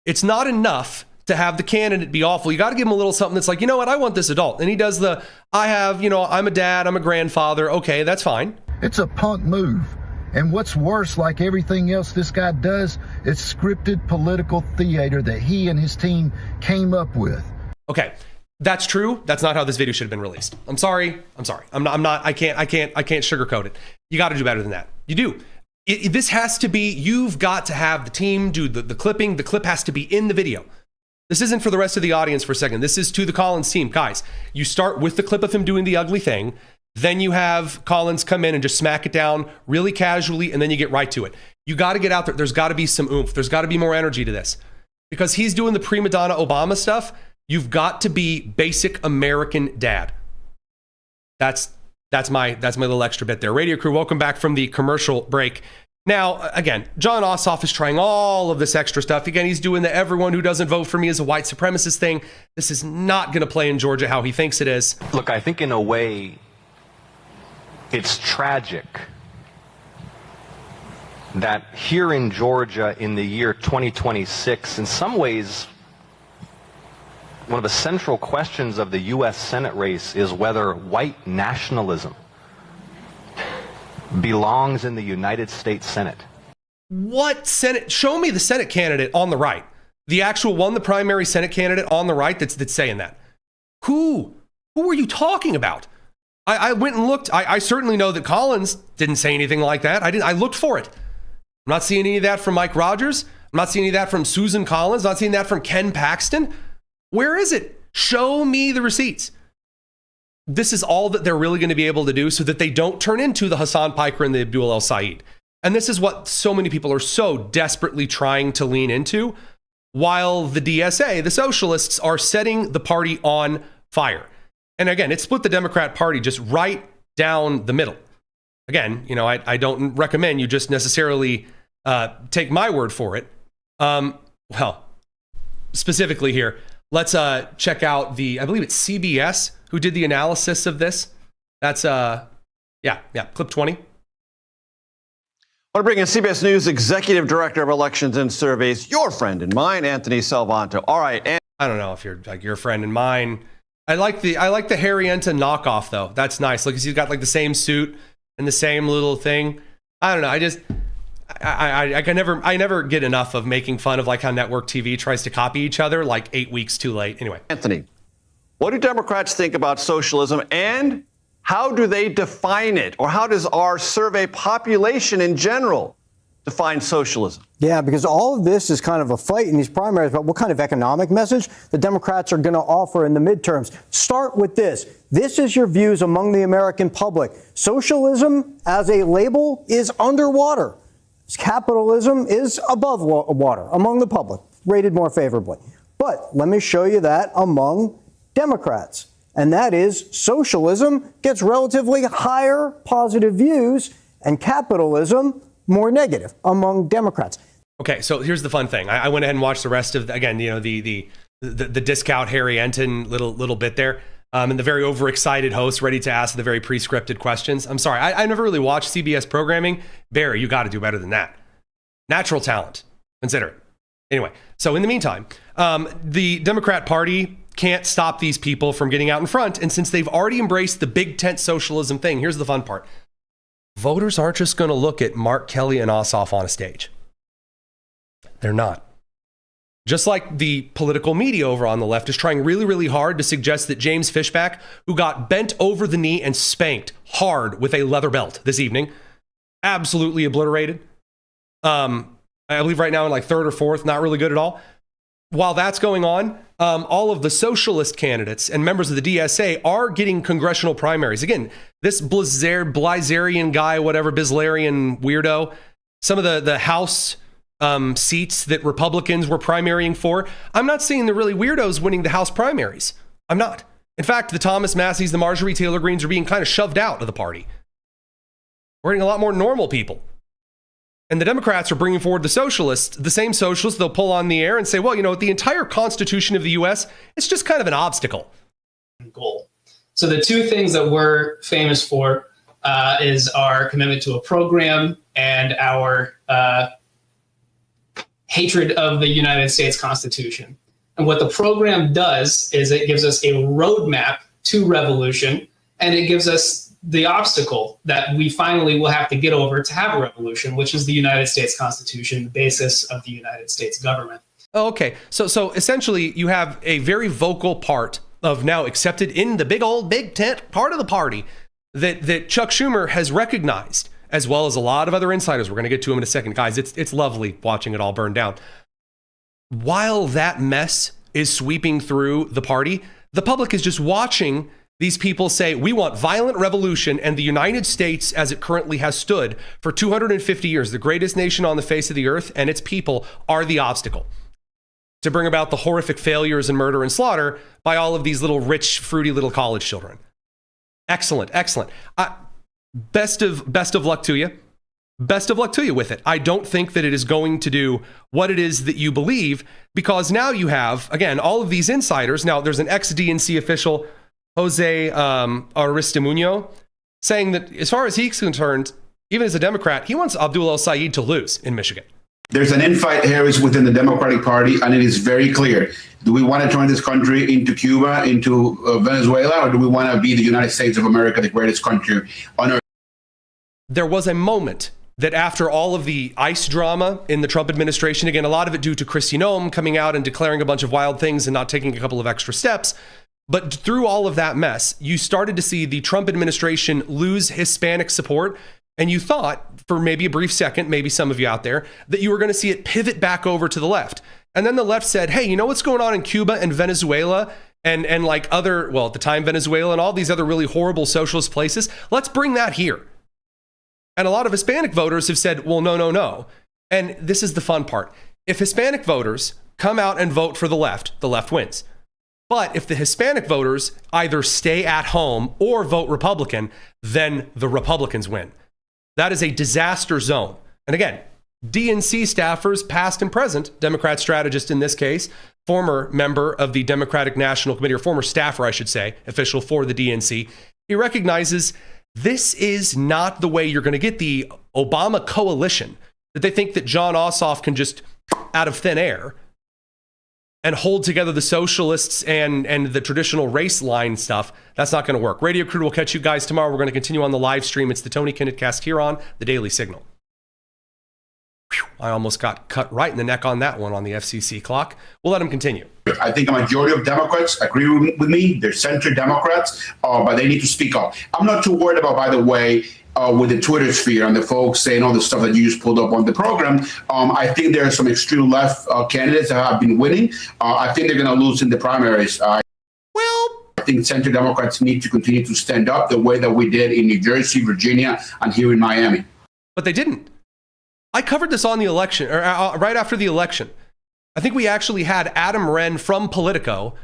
It's not enough to have the candidate be awful. You got to give him a little something that's like, you know what, I want this adult. And he does I'm a dad, I'm a grandfather. Okay, that's fine. It's a punk move. And what's worse, like everything else this guy does, it's scripted political theater that he and his team came up with. Okay, that's true. That's not how this video should have been released. I'm sorry. I can't sugarcoat it. You got to do better than that. You do. This has to be, you've got to have the team do the clipping. The clip has to be in the video. This isn't for the rest of the audience for a second. This is to the Collins team. Guys, you start with the clip of him doing the ugly thing. Then you have Collins come in and just smack it down really casually, and then you get right to it. You got to get out there. There's got to be some oomph. There's got to be more energy to this. Because he's doing the prima donna Obama stuff. You've got to be basic American dad. That's my little extra bit there. Radio crew, welcome back from the commercial break. Now, again, Jon Ossoff is trying all of this extra stuff. Again, he's doing the everyone who doesn't vote for me is a white supremacist thing. This is not going to play in Georgia how he thinks it is. Look, I think in a way, it's tragic that here in Georgia in the year 2026, in some ways, one of the central questions of the U.S. Senate race is whether white nationalism belongs in the United States Senate. What Senate? Show me the Senate candidate on the right. The actual one, the primary Senate candidate on the right that's saying that. Who are you talking about? I went and looked. I certainly know that Collins didn't say anything like that. I looked for it. I'm not seeing any of that from Mike Rogers. I'm not seeing any of that from Susan Collins. Not seeing that from Ken Paxton. Where is it? Show me the receipts. This is all that they're really going to be able to do so that they don't turn into the Hassan Piker and the Abdul El-Sayed. And this is what so many people are so desperately trying to lean into, while the DSA, the socialists, are setting the party on fire. And again, it split the Democrat Party just right down the middle. Again, you know, I don't recommend you just necessarily take my word for it. Well, specifically here, let's check out I believe it's CBS who did the analysis of this. That's, clip 20. I want to bring in CBS News Executive Director of Elections and Surveys, your friend and mine, Anthony Salvanto. All right. I don't know if you're like your friend and mine. I like the Harrienta knockoff though. That's nice. Look, he's got like the same suit and the same little thing. I don't know. I never get enough of making fun of like how network TV tries to copy each other like 8 weeks too late. Anyway, Anthony, what do Democrats think about socialism, and how do they define it? Or how does our survey population in general define socialism? Yeah, because all of this is kind of a fight in these primaries about what kind of economic message the Democrats are going to offer in the midterms. Start with this. This is your views among the American public. Socialism as a label is underwater. Capitalism is above water among the public, rated more favorably. But let me show you that among Democrats. And that is socialism gets relatively higher positive views and capitalism more negative among Democrats. Okay, so here's the fun thing. I went ahead and watched the rest of, again, you know, the discount Harry Enten little bit there. And the very overexcited host ready to ask the very pre-scripted questions. I'm sorry, I never really watched CBS programming. Barry, you got to do better than that. Natural talent. Consider it. Anyway, so in the meantime, the Democrat Party can't stop these people from getting out in front. And since they've already embraced the big tent socialism thing, here's the fun part. Voters aren't just going to look at Mark Kelly and Ossoff on a stage. They're not. Just like the political media over on the left is trying really, really hard to suggest that James Fishback, who got bent over the knee and spanked hard with a leather belt this evening, absolutely obliterated. I believe right now in like third or fourth, not really good at all. While that's going on, all of the socialist candidates and members of the DSA are getting congressional primaries. Again, this Blazarian guy, whatever, Bislarian weirdo, some of the House seats that Republicans were primarying for, I'm not seeing the really weirdos winning the House primaries. I'm not. In fact, the Thomas Masseys, the Marjorie Taylor Greenes are being kind of shoved out of the party. We're getting a lot more normal people. And the Democrats are bringing forward the socialists, the same socialists they'll pull on the air and say, well, you know, the entire Constitution of the U.S., it's just kind of an obstacle. Goal. So the two things that we're famous for is our commitment to a program and our hatred of the United States Constitution. And what the program does is it gives us a roadmap to revolution, and it gives us the obstacle that we finally will have to get over to have a revolution, which is the United States Constitution, the basis of the United States government. Oh, okay. So essentially you have a very vocal part of now accepted in the big tent part of the party that Chuck Schumer has recognized, as well as a lot of other insiders. We're going to get to him in a second. Guys, it's lovely watching it all burn down. While that mess is sweeping through the party, the public is just watching these people say, we want violent revolution, and the United States, as it currently has stood for 250 years, the greatest nation on the face of the earth, and its people are the obstacle to bring about the horrific failures and murder and slaughter by all of these little rich, fruity little college children. Excellent, excellent. Best of luck to you. Best of luck to you with it. I don't think that it is going to do what it is that you believe, because now you have, again, all of these insiders. Now, there's an ex-DNC official, Jose Aristimuño, saying that as far as he's concerned, even as a Democrat, he wants Abdul El-Sayed to lose in Michigan. There's an infight here within the Democratic Party, and it is very clear. Do we want to turn this country into Cuba, into Venezuela, or do we want to be the United States of America, the greatest country on earth? There was a moment that after all of the ICE drama in the Trump administration, again, a lot of it due to Kristi Noem coming out and declaring a bunch of wild things and not taking a couple of extra steps, but through all of that mess, you started to see the Trump administration lose Hispanic support And you thought for maybe a brief second, maybe some of you out there, that you were going to see it pivot back over to the left. And then the left said, hey, you know what's going on in Cuba and Venezuela and like other, well, at the time, Venezuela and all these other really horrible socialist places? Let's bring that here. And a lot of Hispanic voters have said, well, no. And this is the fun part. If Hispanic voters come out and vote for the left wins. But if the Hispanic voters either stay at home or vote Republican, then the Republicans win. That is a disaster zone. And again, DNC staffers, past and present, Democrat strategist in this case, former member of the Democratic National Committee, or former staffer, I should say, official for the DNC, he recognizes this is not the way you're going to get the Obama coalition, that they think that Jon Ossoff can just, out of thin air, and hold together the socialists and the traditional race line stuff. That's not going to work. Radio Crew will catch you guys tomorrow. We're going to continue on the live stream. It's the Tony Kinnett Cast here on the Daily Signal. Whew, I almost got cut right in the neck on that one on the FCC clock. We'll let him continue. I think a majority of Democrats agree with me. They're center Democrats, but they need to speak up. I'm not too worried about, by the way, with the Twitter sphere and the folks saying all the stuff that you just pulled up on the program. I think there are some extreme left candidates that have been winning. I think they're going to lose in the primaries. I think center Democrats need to continue to stand up the way that we did in New Jersey, Virginia, and here in Miami. But they didn't. I covered this on the election, or right after the election. I think we actually had Adam Wren from Politico,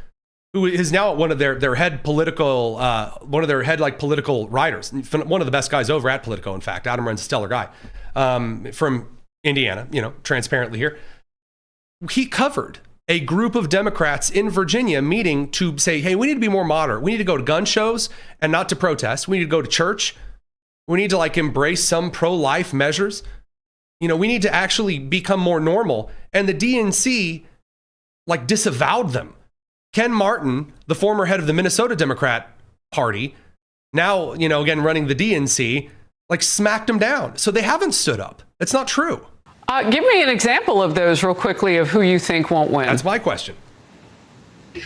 who is now one of their head political, political writers, one of the best guys over at Politico. In fact, Adam Wren's a stellar guy from Indiana. Transparently here, he covered a group of Democrats in Virginia meeting to say, hey, we need to be more moderate. We need to go to gun shows and not to protest. We need to go to church. We need to embrace some pro-life measures. We need to actually become more normal. And the DNC disavowed them. Ken Martin, the former head of the Minnesota Democrat Party, now, again, running the DNC, smacked him down. So they haven't stood up. It's not true. Give me an example of those real quickly of who you think won't win. That's my question.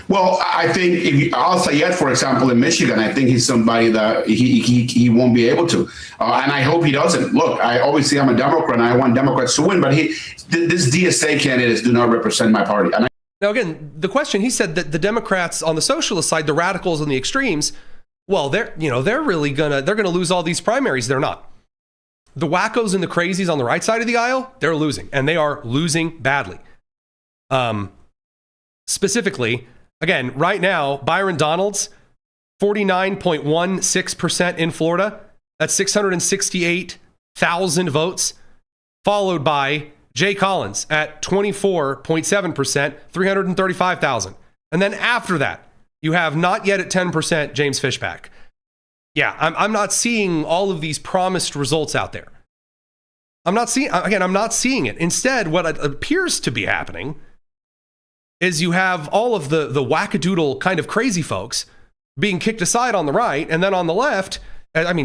Well, I think Al-Sayed, for example, in Michigan, I think he's somebody that he won't be able to. And I hope he doesn't. Look, obviously I'm a Democrat and I want Democrats to win, but this DSA candidates do not represent my party. Now, again, the question, he said that the Democrats on the socialist side, the radicals and the extremes, well, they're gonna lose all these primaries. They're not. The wackos and the crazies on the right side of the aisle, they're losing, and they are losing badly. Specifically, again, right now, Byron Donalds, 49.16% in Florida. That's 668,000 votes, followed by Jay Collins at 24.7%, 335,000. And then after that, you have not yet at 10%, James Fishback. Yeah, I'm not seeing all of these promised results out there. I'm not seeing it. Instead, what appears to be happening is you have all of the wackadoodle kind of crazy folks being kicked aside on the right, and then on the left,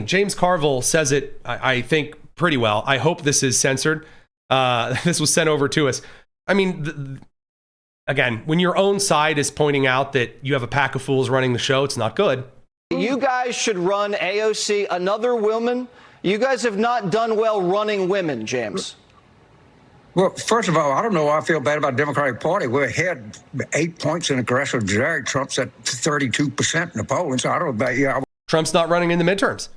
James Carville says it, I think, pretty well. I hope this is censored. This was sent over to us. Again, when your own side is pointing out that you have a pack of fools running the show, it's not good. You guys should run AOC, another woman. You guys have not done well running women, James. Well, first of all, I don't know why I feel bad about the Democratic Party. We're ahead 8 points in aggressive drag. Trump's at 32% in the polling, so I don't know about you. Trump's not running in the midterms.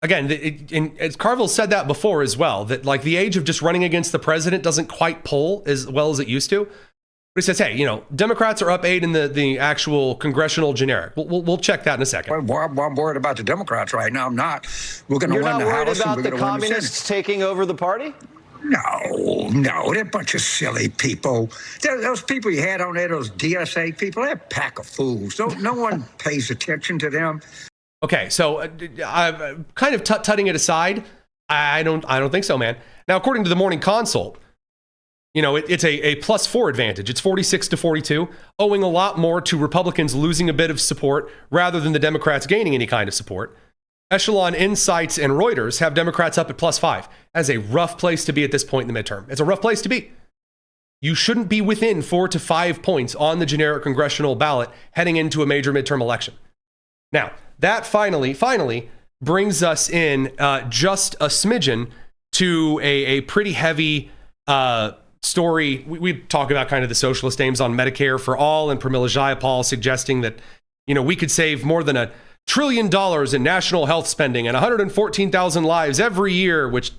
Again, as Carville said that before as well, that the age of just running against the president doesn't quite pull as well as it used to. But he says, hey, Democrats are up 8 in the actual congressional generic. We'll check that in a second. Well, I'm worried about the Democrats right now. I'm not. We're going to win the House. You're not worried about the communists taking over the party? No, they're a bunch of silly people. Those people you had on there, those DSA people, they're a pack of fools. No one pays attention to them. Okay, so I'm kind of tutting it aside. I don't think so, man. Now, according to the Morning Consult, it's a +4 advantage. It's 46-42, owing a lot more to Republicans losing a bit of support rather than the Democrats gaining any kind of support. Echelon Insights and Reuters have Democrats up at +5. That's a rough place to be at this point in the midterm. It's a rough place to be. You shouldn't be within 4 to 5 points on the generic congressional ballot heading into a major midterm election. Now, that finally brings us in just a smidgen to a pretty heavy story. We talk about kind of the socialist aims on Medicare for all, and Pramila Jayapal suggesting that, we could save more than $1 trillion in national health spending and 114,000 lives every year, which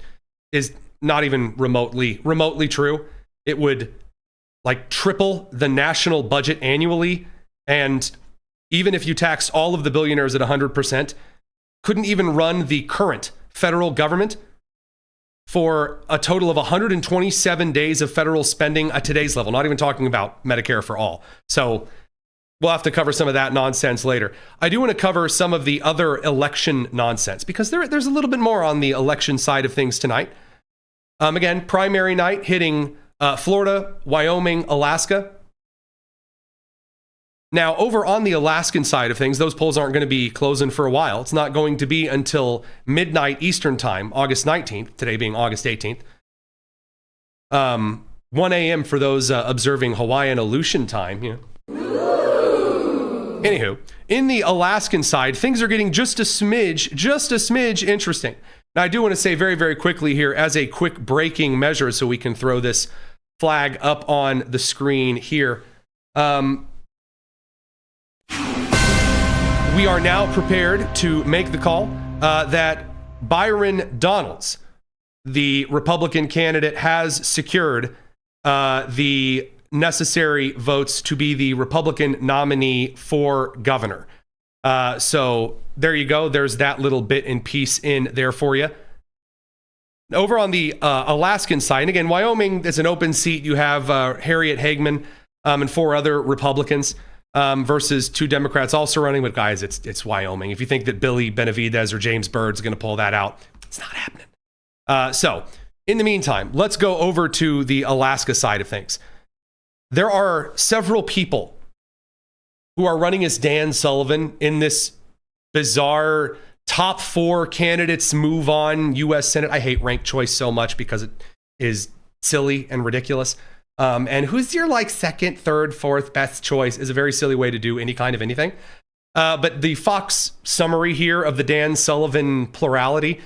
is not even remotely true. It would triple the national budget annually. And even if you taxed all of the billionaires at 100%, couldn't even run the current federal government for a total of 127 days of federal spending at today's level, not even talking about Medicare for all. So we'll have to cover some of that nonsense later. I do want to cover some of the other election nonsense because there's a little bit more on the election side of things tonight. Again, primary night hitting Florida, Wyoming, Alaska. Now, over on the Alaskan side of things, those polls aren't going to be closing for a while. It's not going to be until midnight Eastern time, August 19th, today being August 18th. 1 a.m. for those observing Hawaiian Aleutian time. Anywho, in the Alaskan side, things are getting just a smidge interesting. Now, I do want to say very, very quickly here, as a quick breaking measure, so we can throw this flag up on the screen here. We are now prepared to make the call that Byron Donalds, the Republican candidate, has secured the necessary votes to be the Republican nominee for governor. So there you go. There's that little bit and piece in there for you. Over on the Alaskan side, and again, Wyoming is an open seat. You have Harriet Hagman and 4 other Republicans. Versus 2 Democrats also running. But guys, it's Wyoming. If you think that Billy Benavidez or James Byrd's going to pull that out, it's not happening. So in the meantime, let's go over to the Alaska side of things. There are several people who are running as Dan Sullivan in this bizarre top 4 candidates move on U.S. Senate. I hate ranked choice so much because it is silly and ridiculous. And who's your second, third, fourth best choice is a very silly way to do any kind of anything. But the Fox summary here of the Dan Sullivan plurality,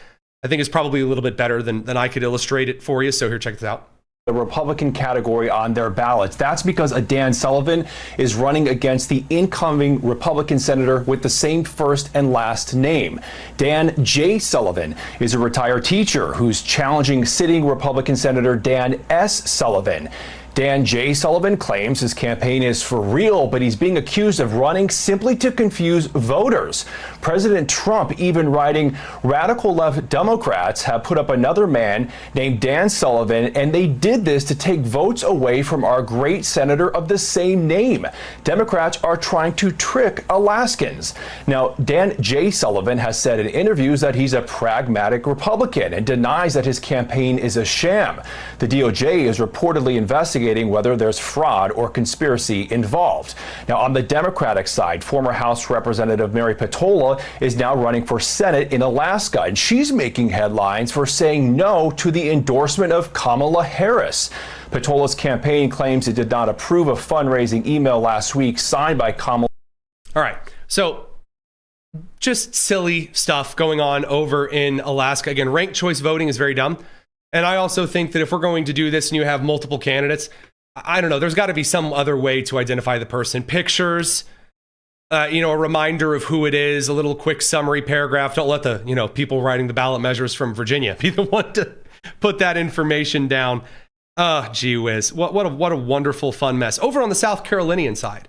I think is probably a little bit better than I could illustrate it for you. So here, check this out. The Republican category on their ballots. That's because a Dan Sullivan is running against the incoming Republican senator with the same first and last name. Dan J. Sullivan is a retired teacher who's challenging sitting Republican Senator Dan S. Sullivan. Dan J. Sullivan claims his campaign is for real, but he's being accused of running simply to confuse voters. President Trump even writing radical left Democrats have put up another man named Dan Sullivan, and they did this to take votes away from our great senator of the same name. Democrats are trying to trick Alaskans. Now, Dan J. Sullivan has said in interviews that he's a pragmatic Republican and denies that his campaign is a sham. The DOJ is reportedly investigating whether there's fraud or conspiracy involved. Now, on the Democratic side, former House Representative Mary Petola is now running for Senate in Alaska, and she's making headlines for saying no to the endorsement of Kamala Harris. Petola's campaign claims it did not approve a fundraising email last week signed by Kamala. All right, so just silly stuff going on over in Alaska. Again, ranked choice voting is very dumb. And I also think that if we're going to do this and you have multiple candidates, I don't know, there's got to be some other way to identify the person. Pictures, a reminder of who it is, a little quick summary paragraph. Don't let the, people writing the ballot measures from Virginia be the one to put that information down. Gee whiz. What a wonderful, fun mess. Over on the South Carolinian side,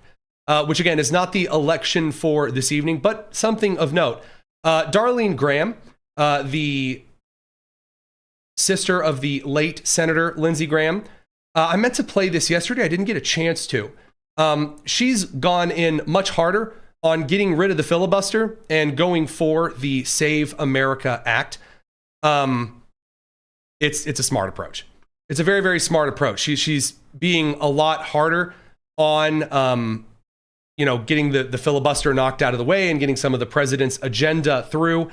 which again is not the election for this evening, but something of note. Darlene Graham, the sister of the late Senator Lindsey Graham. I meant to play this yesterday. I didn't get a chance to. She's gone in much harder on getting rid of the filibuster and going for the Save America Act. It's a smart approach. It's a very, very smart approach. She's being a lot harder on, getting the filibuster knocked out of the way and getting some of the president's agenda through.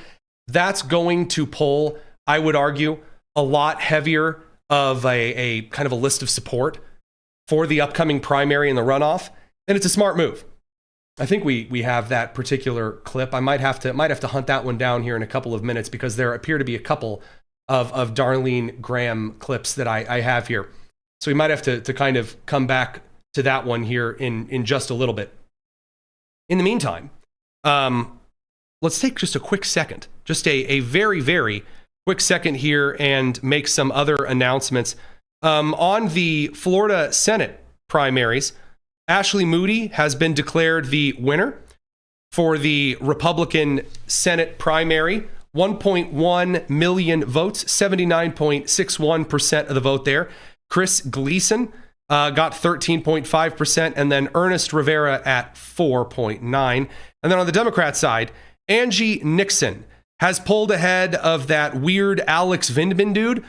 That's going to pull, I would argue, a lot heavier of a kind of a list of support for the upcoming primary and the runoff. And it's a smart move. I think we have that particular clip. I might have to hunt that one down here in a couple of minutes because there appear to be a couple of Darlene Graham clips that I have here. So we might have to kind of come back to that one here in just a little bit. In the meantime, let's take just a quick second, just a very, very quick second here and make some other announcements. On the Florida Senate primaries, Ashley Moody has been declared the winner for the Republican Senate primary. 1.1 million votes, 79.61% of the vote there. Chris Gleason got 13.5%, and then Ernest Rivera at 4.9%. And then on the Democrat side, Angie Nixon has pulled ahead of that weird Alex Vindman dude,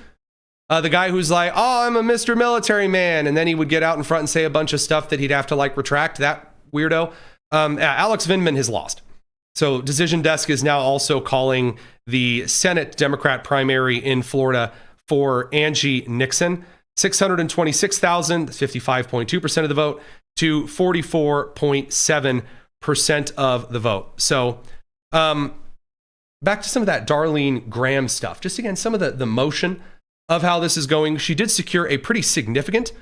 the guy who's like, oh, I'm a Mr. Military Man, and then he would get out in front and say a bunch of stuff that he'd have to like retract, that weirdo. Alex Vindman has lost. So Decision Desk is now also calling the Senate Democrat primary in Florida for Angie Nixon. 626,000, 55.2% of the vote, to 44.7% of the vote. So back to some of that Darlene Graham stuff. Just again, some of the motion of how this is going. She did secure a pretty significant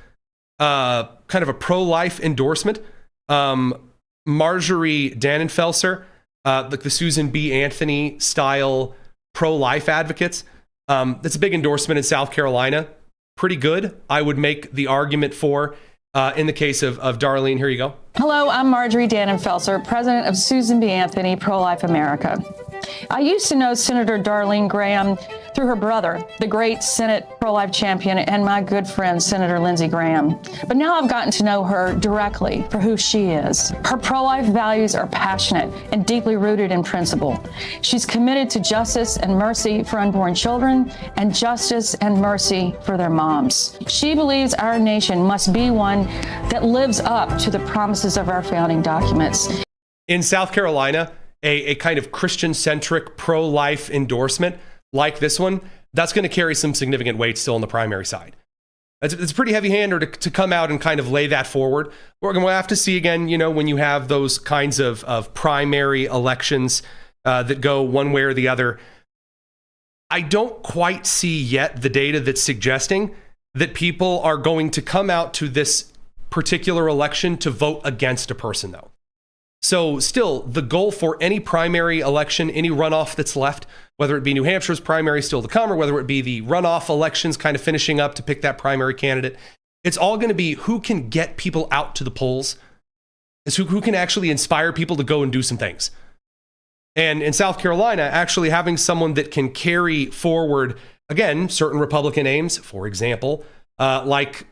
kind of a pro-life endorsement. Marjorie Dannenfelser, like the Susan B. Anthony style pro-life advocates. That's a big endorsement in South Carolina. Pretty good, I would make the argument for in the case of Darlene. Here you go. Hello, I'm Marjorie Dannenfelser, president of Susan B. Anthony Pro-Life America. I used to know Senator Darlene Graham through her brother, the great Senate pro-life champion, and my good friend, Senator Lindsey Graham. But now I've gotten to know her directly for who she is. Her pro-life values are passionate and deeply rooted in principle. She's committed to justice and mercy for unborn children and justice and mercy for their moms. She believes our nation must be one that lives up to the promises of our founding documents. In South Carolina, a kind of Christian-centric pro-life endorsement like this one, that's going to carry some significant weight still on the primary side. It's a pretty heavy-hander to come out and kind of lay that forward. We're going to have to see again, when you have those kinds of primary elections that go one way or the other. I don't quite see yet the data that's suggesting that people are going to come out to this particular election to vote against a person, though. So still, the goal for any primary election, any runoff that's left, whether it be New Hampshire's primary still to come, or whether it be the runoff elections kind of finishing up to pick that primary candidate, it's all going to be who can get people out to the polls. It's who can actually inspire people to go and do some things. And in South Carolina, actually having someone that can carry forward, again, certain Republican aims, for example, like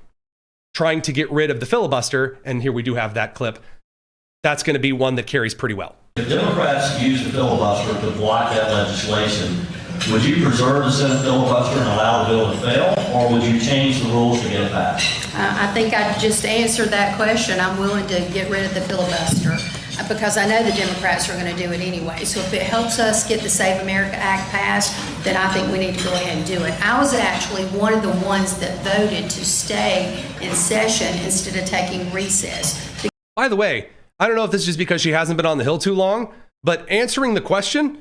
trying to get rid of the filibuster, and here we do have that clip, that's going to be one that carries pretty well. If Democrats use the filibuster to block that legislation, would you preserve the Senate filibuster and allow the bill to fail, or would you change the rules to get it passed? I think I just answered that question. I'm willing to get rid of the filibuster because I know the Democrats are going to do it anyway. So if it helps us get the Save America Act passed, then I think we need to go ahead and do it. I was actually one of the ones that voted to stay in session instead of taking recess. By the way, I don't know if this is just because she hasn't been on the Hill too long, but answering the question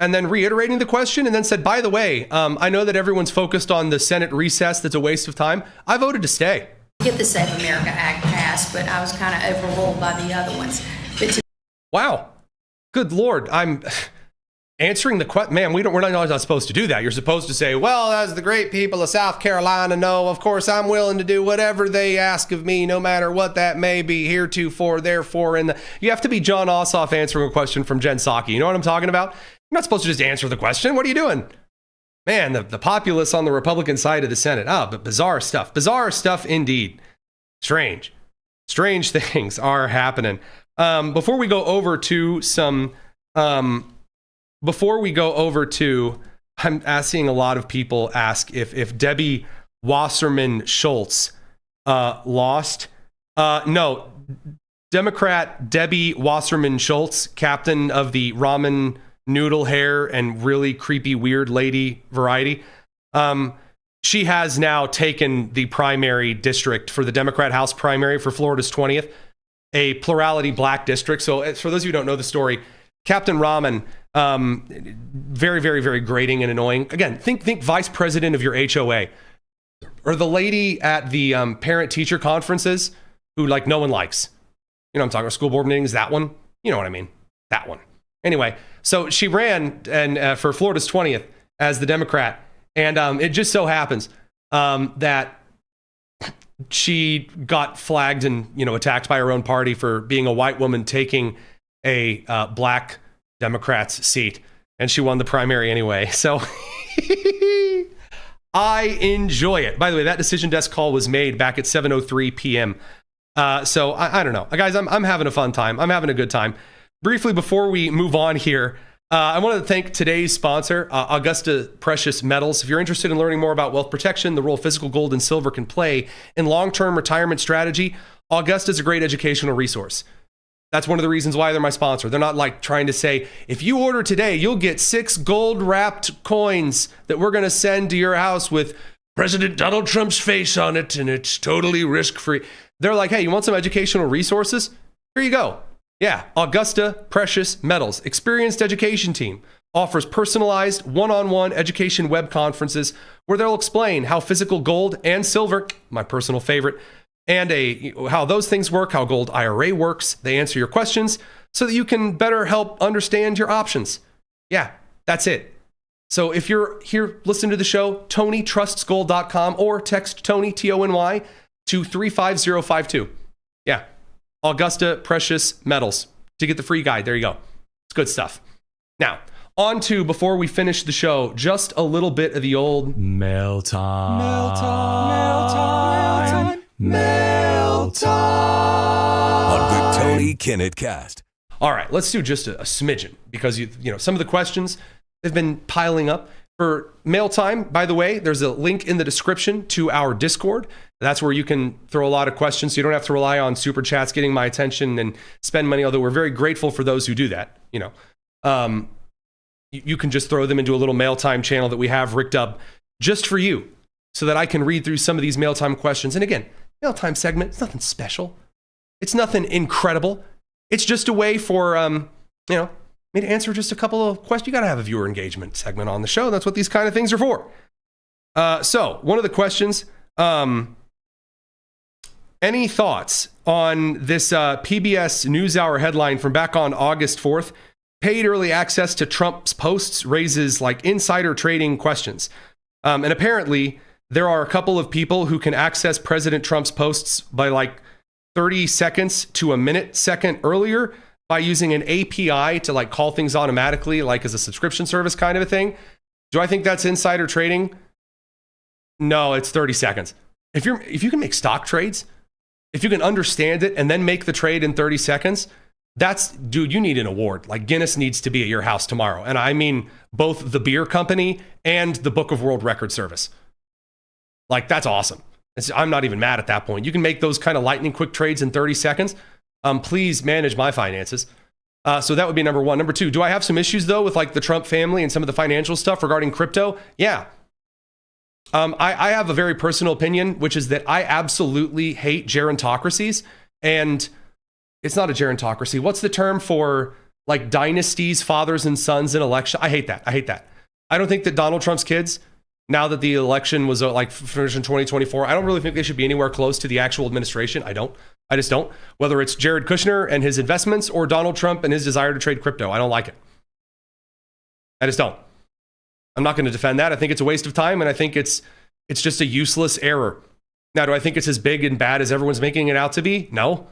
and then reiterating the question and then said, by the way, I know that everyone's focused on the Senate recess. That's a waste of time. I voted to stay. Get the Save America Act passed, but I was kind of overruled by the other ones. Wow. Good Lord. I'm answering the question. Man, we're not supposed to do that. You're supposed to say, well, as the great people of South Carolina know, of course, I'm willing to do whatever they ask of me, no matter what that may be, heretofore, therefore. And you have to be Jon Ossoff answering a question from Jen Psaki. You know what I'm talking about? You're not supposed to just answer the question. What are you doing? Man, the populace on the Republican side of the Senate. But bizarre stuff. Bizarre stuff indeed. Strange things are happening. Before we go over to I'm seeing a lot of people ask if Debbie Wasserman Schultz lost. No, Democrat Debbie Wasserman Schultz, captain of the ramen noodle hair and really creepy weird lady variety. She has now taken the primary district for the Democrat House primary for Florida's 20th. a plurality black district. So for those of you who don't know the story, Captain Rahman, very, very, very grating and annoying. Again, think vice president of your HOA, or the lady at the parent-teacher conferences who like no one likes. You know, I'm talking about school board meetings, that one. You know what I mean? That one. Anyway, so she ran and for Florida's 20th as the Democrat. And it just so happens that she got flagged and, you know, attacked by her own party for being a white woman taking a black Democrat's seat. And she won the primary anyway. So I enjoy it. By the way, that decision desk call was made back at 7:03 p.m. So I don't know. Guys, I'm having a fun time. I'm having a good time. Briefly, before we move on here, I want to thank today's sponsor, Augusta Precious Metals. If you're interested in learning more about wealth protection, the role physical gold and silver can play in long-term retirement strategy, Augusta is a great educational resource. That's one of the reasons why they're my sponsor. They're not like trying to say, if you order today, you'll get 6 gold-wrapped coins that we're going to send to your house with President Donald Trump's face on it, and it's totally risk-free. They're like, hey, you want some educational resources? Here you go. Yeah, Augusta Precious Metals, experienced education team, offers personalized one-on-one education web conferences where they'll explain how physical gold and silver, my personal favorite, and how those things work, how gold IRA works. They answer your questions so that you can better help understand your options. Yeah, that's it. So if you're here listening to the show, TonyTrustsGold.com or text Tony, Tony, to 35052. Yeah. Augusta Precious Metals to get the free guide. There you go. It's good stuff. Now, on to, before we finish the show, just a little bit of the old mail time. Mail time. Mail time. On the Tony Kinnett Cast. All right, let's do just a smidgen because you know some of the questions have been piling up. For mail time, by the way, there's a link in the description to our Discord. That's where you can throw a lot of questions. So you don't have to rely on super chats getting my attention and spend money, although we're very grateful for those who do that. You know, you can just throw them into a little mail time channel that we have rigged up just for you so that I can read through some of these mail time questions. And again, mail time segment, it's nothing special. It's nothing incredible. It's just a way for, you know, me to answer just a couple of questions. You got to have a viewer engagement segment on the show. That's what these kind of things are for. So one of the questions, any thoughts on this PBS NewsHour headline from back on August 4th? Paid early access to Trump's posts raises like insider trading questions. And apparently there are a couple of people who can access President Trump's posts by like 30 seconds to a minute second earlier by using an API to like call things automatically, like as a subscription service kind of a thing. Do I think that's insider trading? No, it's 30 seconds. If you can make stock trades, if you can understand it and then make the trade in 30 seconds, dude, you need an award. Like Guinness needs to be at your house tomorrow. And I mean both the beer company and the Book of World Record Service. Like that's awesome. I'm not even mad at that point. You can make those kind of lightning quick trades in 30 seconds. Please manage my finances. So that would be number one. Number two, do I have some issues though with like the Trump family and some of the financial stuff regarding crypto? Yeah. I have a very personal opinion, which is that I absolutely hate gerontocracies. And it's not a gerontocracy. What's the term for like dynasties, fathers and sons in election? I hate that. I don't think that Donald Trump's kids, now that the election was like finished in 2024, I don't really think they should be anywhere close to the actual administration. I just don't. Whether it's Jared Kushner and his investments or Donald Trump and his desire to trade crypto, I don't like it. I just don't. I'm not going to defend that. I think it's a waste of time, and I think it's just a useless error. Now, do I think it's as big and bad as everyone's making it out to be? No.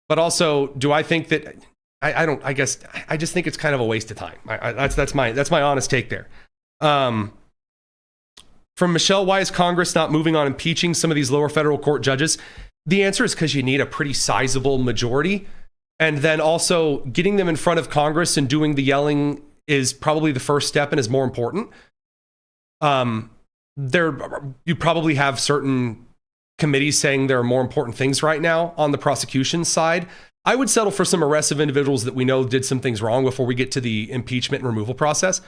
But also, do I think that I don't? I guess I just think it's kind of a waste of time. That's my honest take there. From Michelle, why is Congress not moving on impeaching some of these lower federal court judges? The answer is because you need a pretty sizable majority. And then also getting them in front of Congress and doing the yelling is probably the first step and is more important. You probably have certain committees saying there are more important things right now on the prosecution side. I would settle for some arrests of individuals that we know did some things wrong before we get to the impeachment and removal process.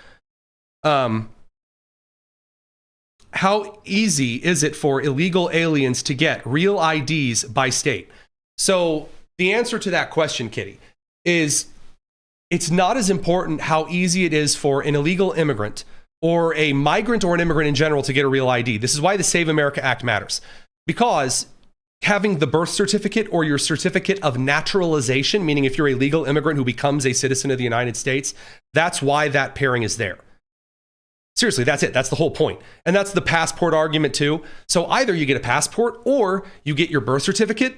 How easy is it for illegal aliens to get real IDs by state? So The answer to that question, Kitty, is it's not as important how easy it is for an illegal immigrant or a migrant or an immigrant in general to get a real ID. This is why the Save America Act matters. Because having the birth certificate or your certificate of naturalization, meaning if you're a legal immigrant who becomes a citizen of the United States, that's why that pairing is there. Seriously, that's it. That's the whole point. And that's the passport argument too. So either you get a passport or you get your birth certificate,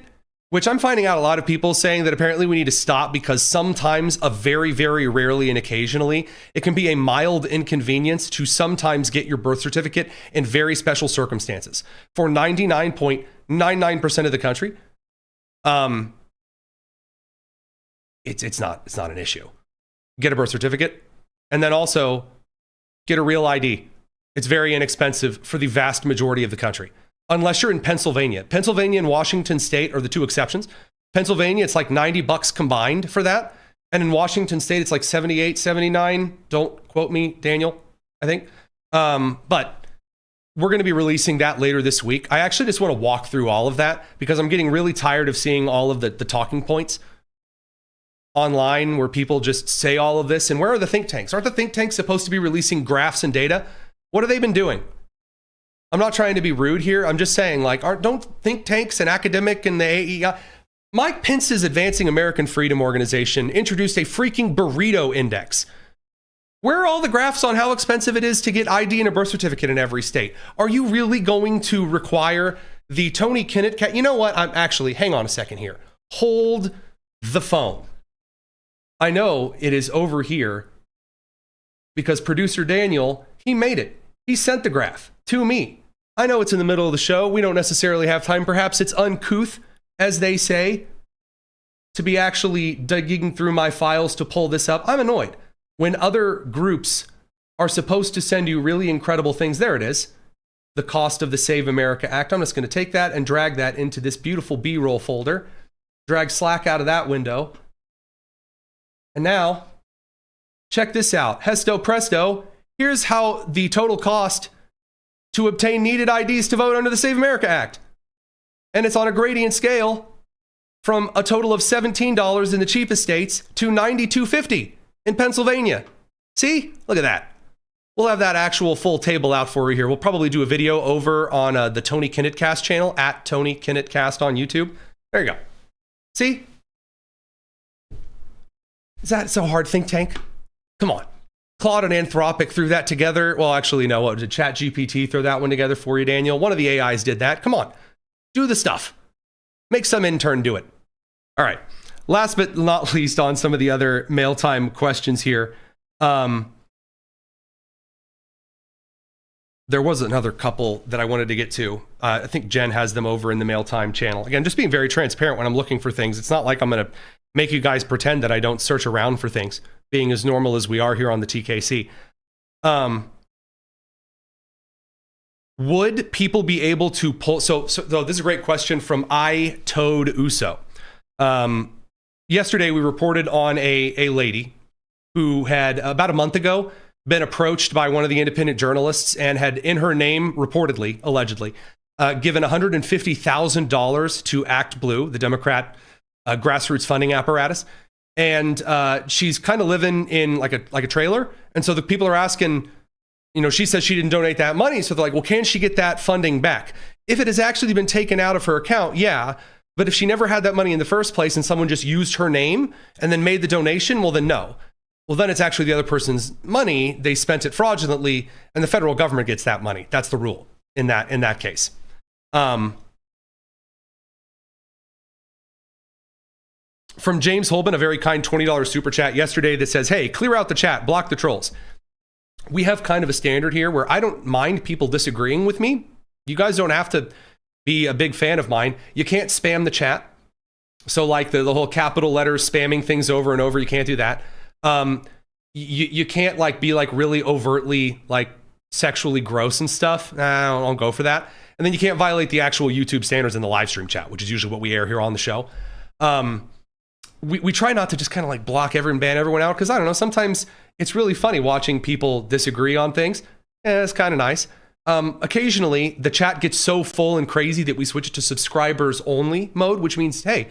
which I'm finding out a lot of people saying that apparently we need to stop because sometimes, very, very rarely and occasionally, it can be a mild inconvenience to sometimes get your birth certificate in very special circumstances. For 99.99% of the country, it's not an issue. Get a birth certificate and then also get a real ID. It's very inexpensive for the vast majority of the country. Unless you're in Pennsylvania. Pennsylvania and Washington State are the two exceptions. Pennsylvania, it's like $90 combined for that. And in Washington State, it's like 78, 79. Don't quote me, Daniel, I think. But we're going to be releasing that later this week. I actually just want to walk through all of that because I'm getting really tired of seeing all of the talking points online where people just say all of this. And where are the think tanks? Aren't the think tanks supposed to be releasing graphs and data? What have they been doing? I'm not trying to be rude here. I'm just saying, like, don't think tanks and academic and the AEI. Mike Pence's Advancing American Freedom Organization introduced a freaking burrito index. Where are all the graphs on how expensive it is to get ID and a birth certificate in every state? Are you really going to require the Tony Kinnett Cast? You know what? Hang on a second here. Hold the phone. I know it is over here because producer Daniel, he made it. He sent the graph to me. I know it's in the middle of the show. We don't necessarily have time. Perhaps it's uncouth, as they say, to be actually digging through my files to pull this up. I'm annoyed when other groups are supposed to send you really incredible things. There it is. The cost of the Save America Act. I'm just going to take that and drag that into this beautiful B-roll folder. Drag Slack out of that window. And now, check this out. Hesto presto. Here's how the total cost to obtain needed IDs to vote under the Save America Act. And it's on a gradient scale from a total of $17 in the cheapest states to $92.50 in Pennsylvania. See? Look at that. We'll have that actual full table out for you here. We'll probably do a video over on the Tony Kinnett Cast channel, at Tony Kinnett Cast on YouTube. There you go. See? Is that so hard, think tank? Come on. Claude and Anthropic threw that together. Well, actually, no. What did ChatGPT throw that one together for you, Daniel? One of the AIs did that. Come on. Do the stuff. Make some intern do it. All right. Last but not least, on some of the other mail time questions here. There was another couple that I wanted to get to. I think Jen has them over in the mail time channel. Again, just being very transparent when I'm looking for things. It's not like I'm going to make you guys pretend that I don't search around for things, being as normal as we are here on the TKC. Would people be able to pull? So this is a great question from I Toad Uso. Yesterday, we reported on a lady who had, about a month ago, been approached by one of the independent journalists and had, in her name, reportedly, allegedly, given $150,000 to Act Blue, the Democrat grassroots funding apparatus. And she's kind of living in like a trailer. And so the people are asking, she says she didn't donate that money. So they're like, well, can she get that funding back? If it has actually been taken out of her account, yeah. But if she never had that money in the first place and someone just used her name and then made the donation, well, then no. Well, then it's actually the other person's money. They spent it fraudulently and the federal government gets that money. That's the rule in that case. From James Holben, a very kind $20 super chat yesterday that says, hey, clear out the chat, block the trolls. We have kind of a standard here where I don't mind people disagreeing with me. You guys don't have to be a big fan of mine. You can't spam the chat. So like the whole capital letters spamming things over and over, you can't do that. You can't like be like really overtly like sexually gross and stuff. I don't go for that. And then you can't violate the actual YouTube standards in the live stream chat, which is usually what we air here on the show. We try not to just kind of like block everyone, ban everyone out, because I don't know, sometimes it's really funny watching people disagree on things. It's kind of nice. Occasionally, the chat gets so full and crazy that we switch it to subscribers only mode, which means, hey,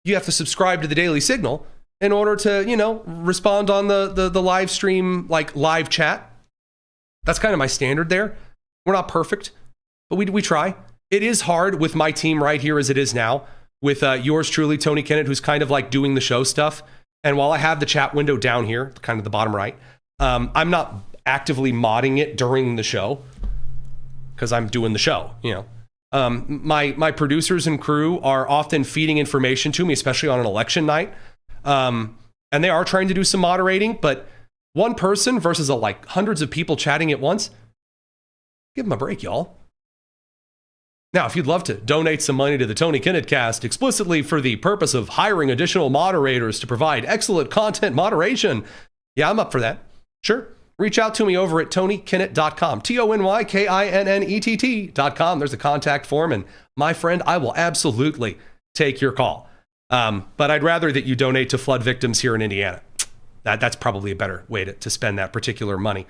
you have to subscribe to the Daily Signal in order to, respond on the live stream, like live chat. That's kind of my standard there. We're not perfect, but we try. It is hard with my team right here as it is now, with yours truly, Tony Kinnett, who's kind of like doing the show stuff. And while I have the chat window down here, kind of the bottom right, I'm not actively modding it during the show because I'm doing the show, My producers and crew are often feeding information to me, especially on an election night. And they are trying to do some moderating, but one person versus like hundreds of people chatting at once, give them a break, y'all. Now, if you'd love to donate some money to the Tony Kinnett Cast explicitly for the purpose of hiring additional moderators to provide excellent content moderation, yeah, I'm up for that. Sure. Reach out to me over at TonyKinnett.com, TonyKinnett.com. There's a contact form, and my friend, I will absolutely take your call. But I'd rather that you donate to flood victims here in Indiana. That's probably a better way to spend that particular money.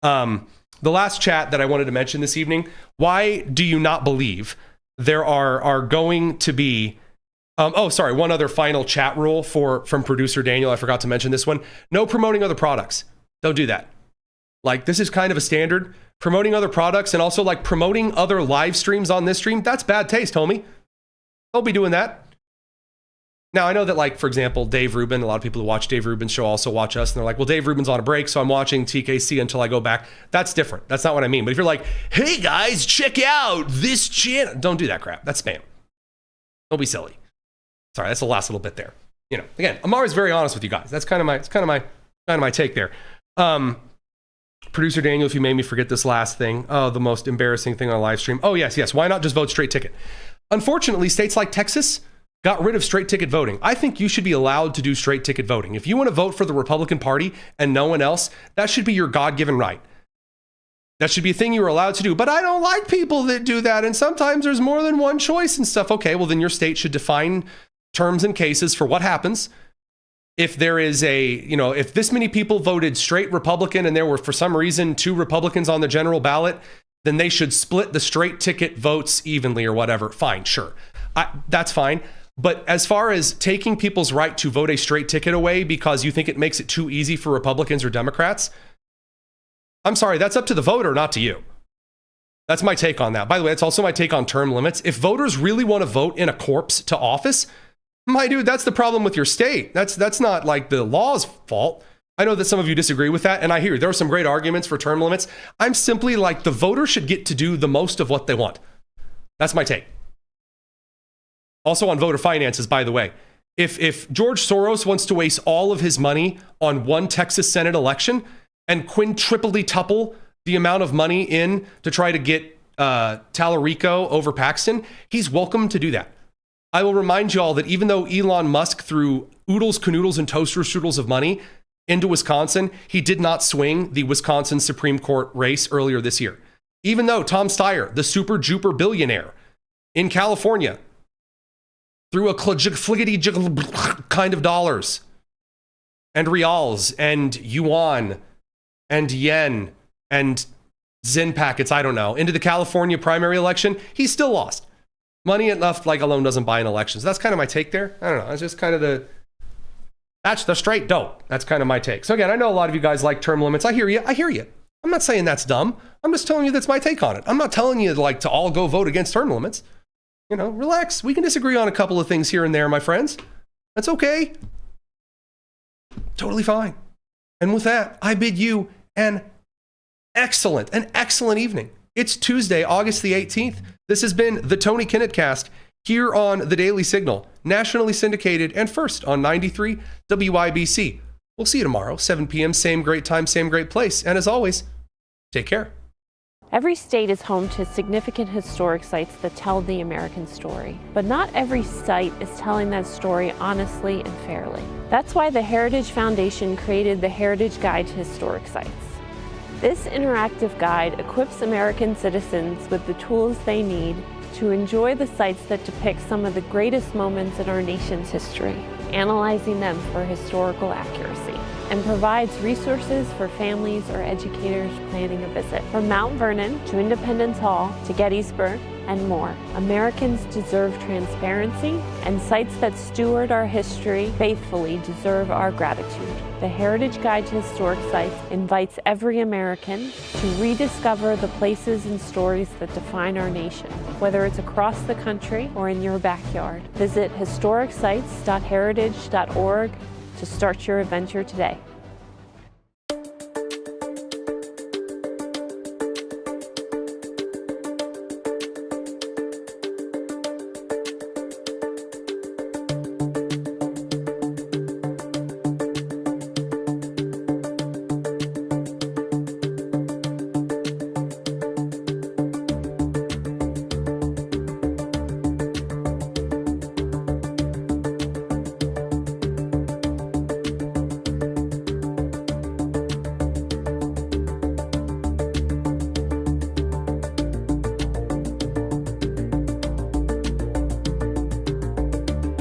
The last chat that I wanted to mention this evening, why do you not believe there are going to be, one other final chat rule from producer Daniel. I forgot to mention this one. No promoting other products. Don't do that. Like, this is kind of a standard. Promoting other products and also like promoting other live streams on this stream, that's bad taste, homie. Don't be doing that. Now, I know that, like, for example, Dave Rubin, a lot of people who watch Dave Rubin's show also watch us, and they're like, well, Dave Rubin's on a break, so I'm watching TKC until I go back. That's different. That's not what I mean. But if you're like, hey, guys, check out this channel. Don't do that crap. That's spam. Don't be silly. Sorry, that's the last little bit there. Again, I'm always very honest with you guys. That's kind of my take there. Producer Daniel, if you made me forget this last thing. Oh, the most embarrassing thing on a live stream. Oh, yes. Why not just vote straight ticket? Unfortunately, states like Texas got rid of straight ticket voting. I think you should be allowed to do straight ticket voting. If you want to vote for the Republican Party and no one else, that should be your God-given right. That should be a thing you're allowed to do. But I don't like people that do that. And sometimes there's more than one choice and stuff. Okay, well, then your state should define terms and cases for what happens if there is if this many people voted straight Republican and there were, for some reason, 2 Republicans on the general ballot, then they should split the straight ticket votes evenly or whatever. Fine, sure. That's fine. But as far as taking people's right to vote a straight ticket away because you think it makes it too easy for Republicans or Democrats, I'm sorry, that's up to the voter, not to you. That's my take on that. By the way, it's also my take on term limits. If voters really want to vote in a corpse to office, my dude, that's the problem with your state. That's not like the law's fault. I know that some of you disagree with that, and I hear there are some great arguments for term limits. I'm simply like, the voter should get to do the most of what they want. That's my take. Also on voter finances, by the way, if George Soros wants to waste all of his money on one Texas Senate election and quintuply the amount of money in to try to get Tallarico over Paxton, he's welcome to do that. I will remind you all that even though Elon Musk threw oodles, canoodles, and toaster strudels of money into Wisconsin, he did not swing the Wisconsin Supreme Court race earlier this year. Even though Tom Steyer, the super juper billionaire in California, through a fliggity kind of dollars and reals and yuan and yen and Zen packets, I don't know, into the California primary election, he still lost. Money enough like alone doesn't buy an election. So that's kind of my take there. I don't know. It's just kind of that's the straight dope. That's kind of my take. So again, I know a lot of you guys like term limits. I hear you. I'm not saying that's dumb. I'm just telling you that's my take on it. I'm not telling you like to all go vote against term limits. Relax. We can disagree on a couple of things here and there, my friends. That's okay. Totally fine. And with that, I bid you an excellent evening. It's Tuesday, August the 18th. This has been the Tony Kinnett Cast here on the Daily Signal, nationally syndicated and first on 93 WIBC. We'll see you tomorrow, 7 p.m., same great time, same great place. And as always, take care. Every state is home to significant historic sites that tell the American story, but not every site is telling that story honestly and fairly. That's why the Heritage Foundation created the Heritage Guide to Historic Sites. This interactive guide equips American citizens with the tools they need to enjoy the sites that depict some of the greatest moments in our nation's history, analyzing them for historical accuracy, and provides resources for families or educators planning a visit. From Mount Vernon to Independence Hall to Gettysburg and more. Americans deserve transparency, and sites that steward our history faithfully deserve our gratitude. The Heritage Guide to Historic Sites invites every American to rediscover the places and stories that define our nation, whether it's across the country or in your backyard. Visit historicsites.heritage.org to start your adventure today.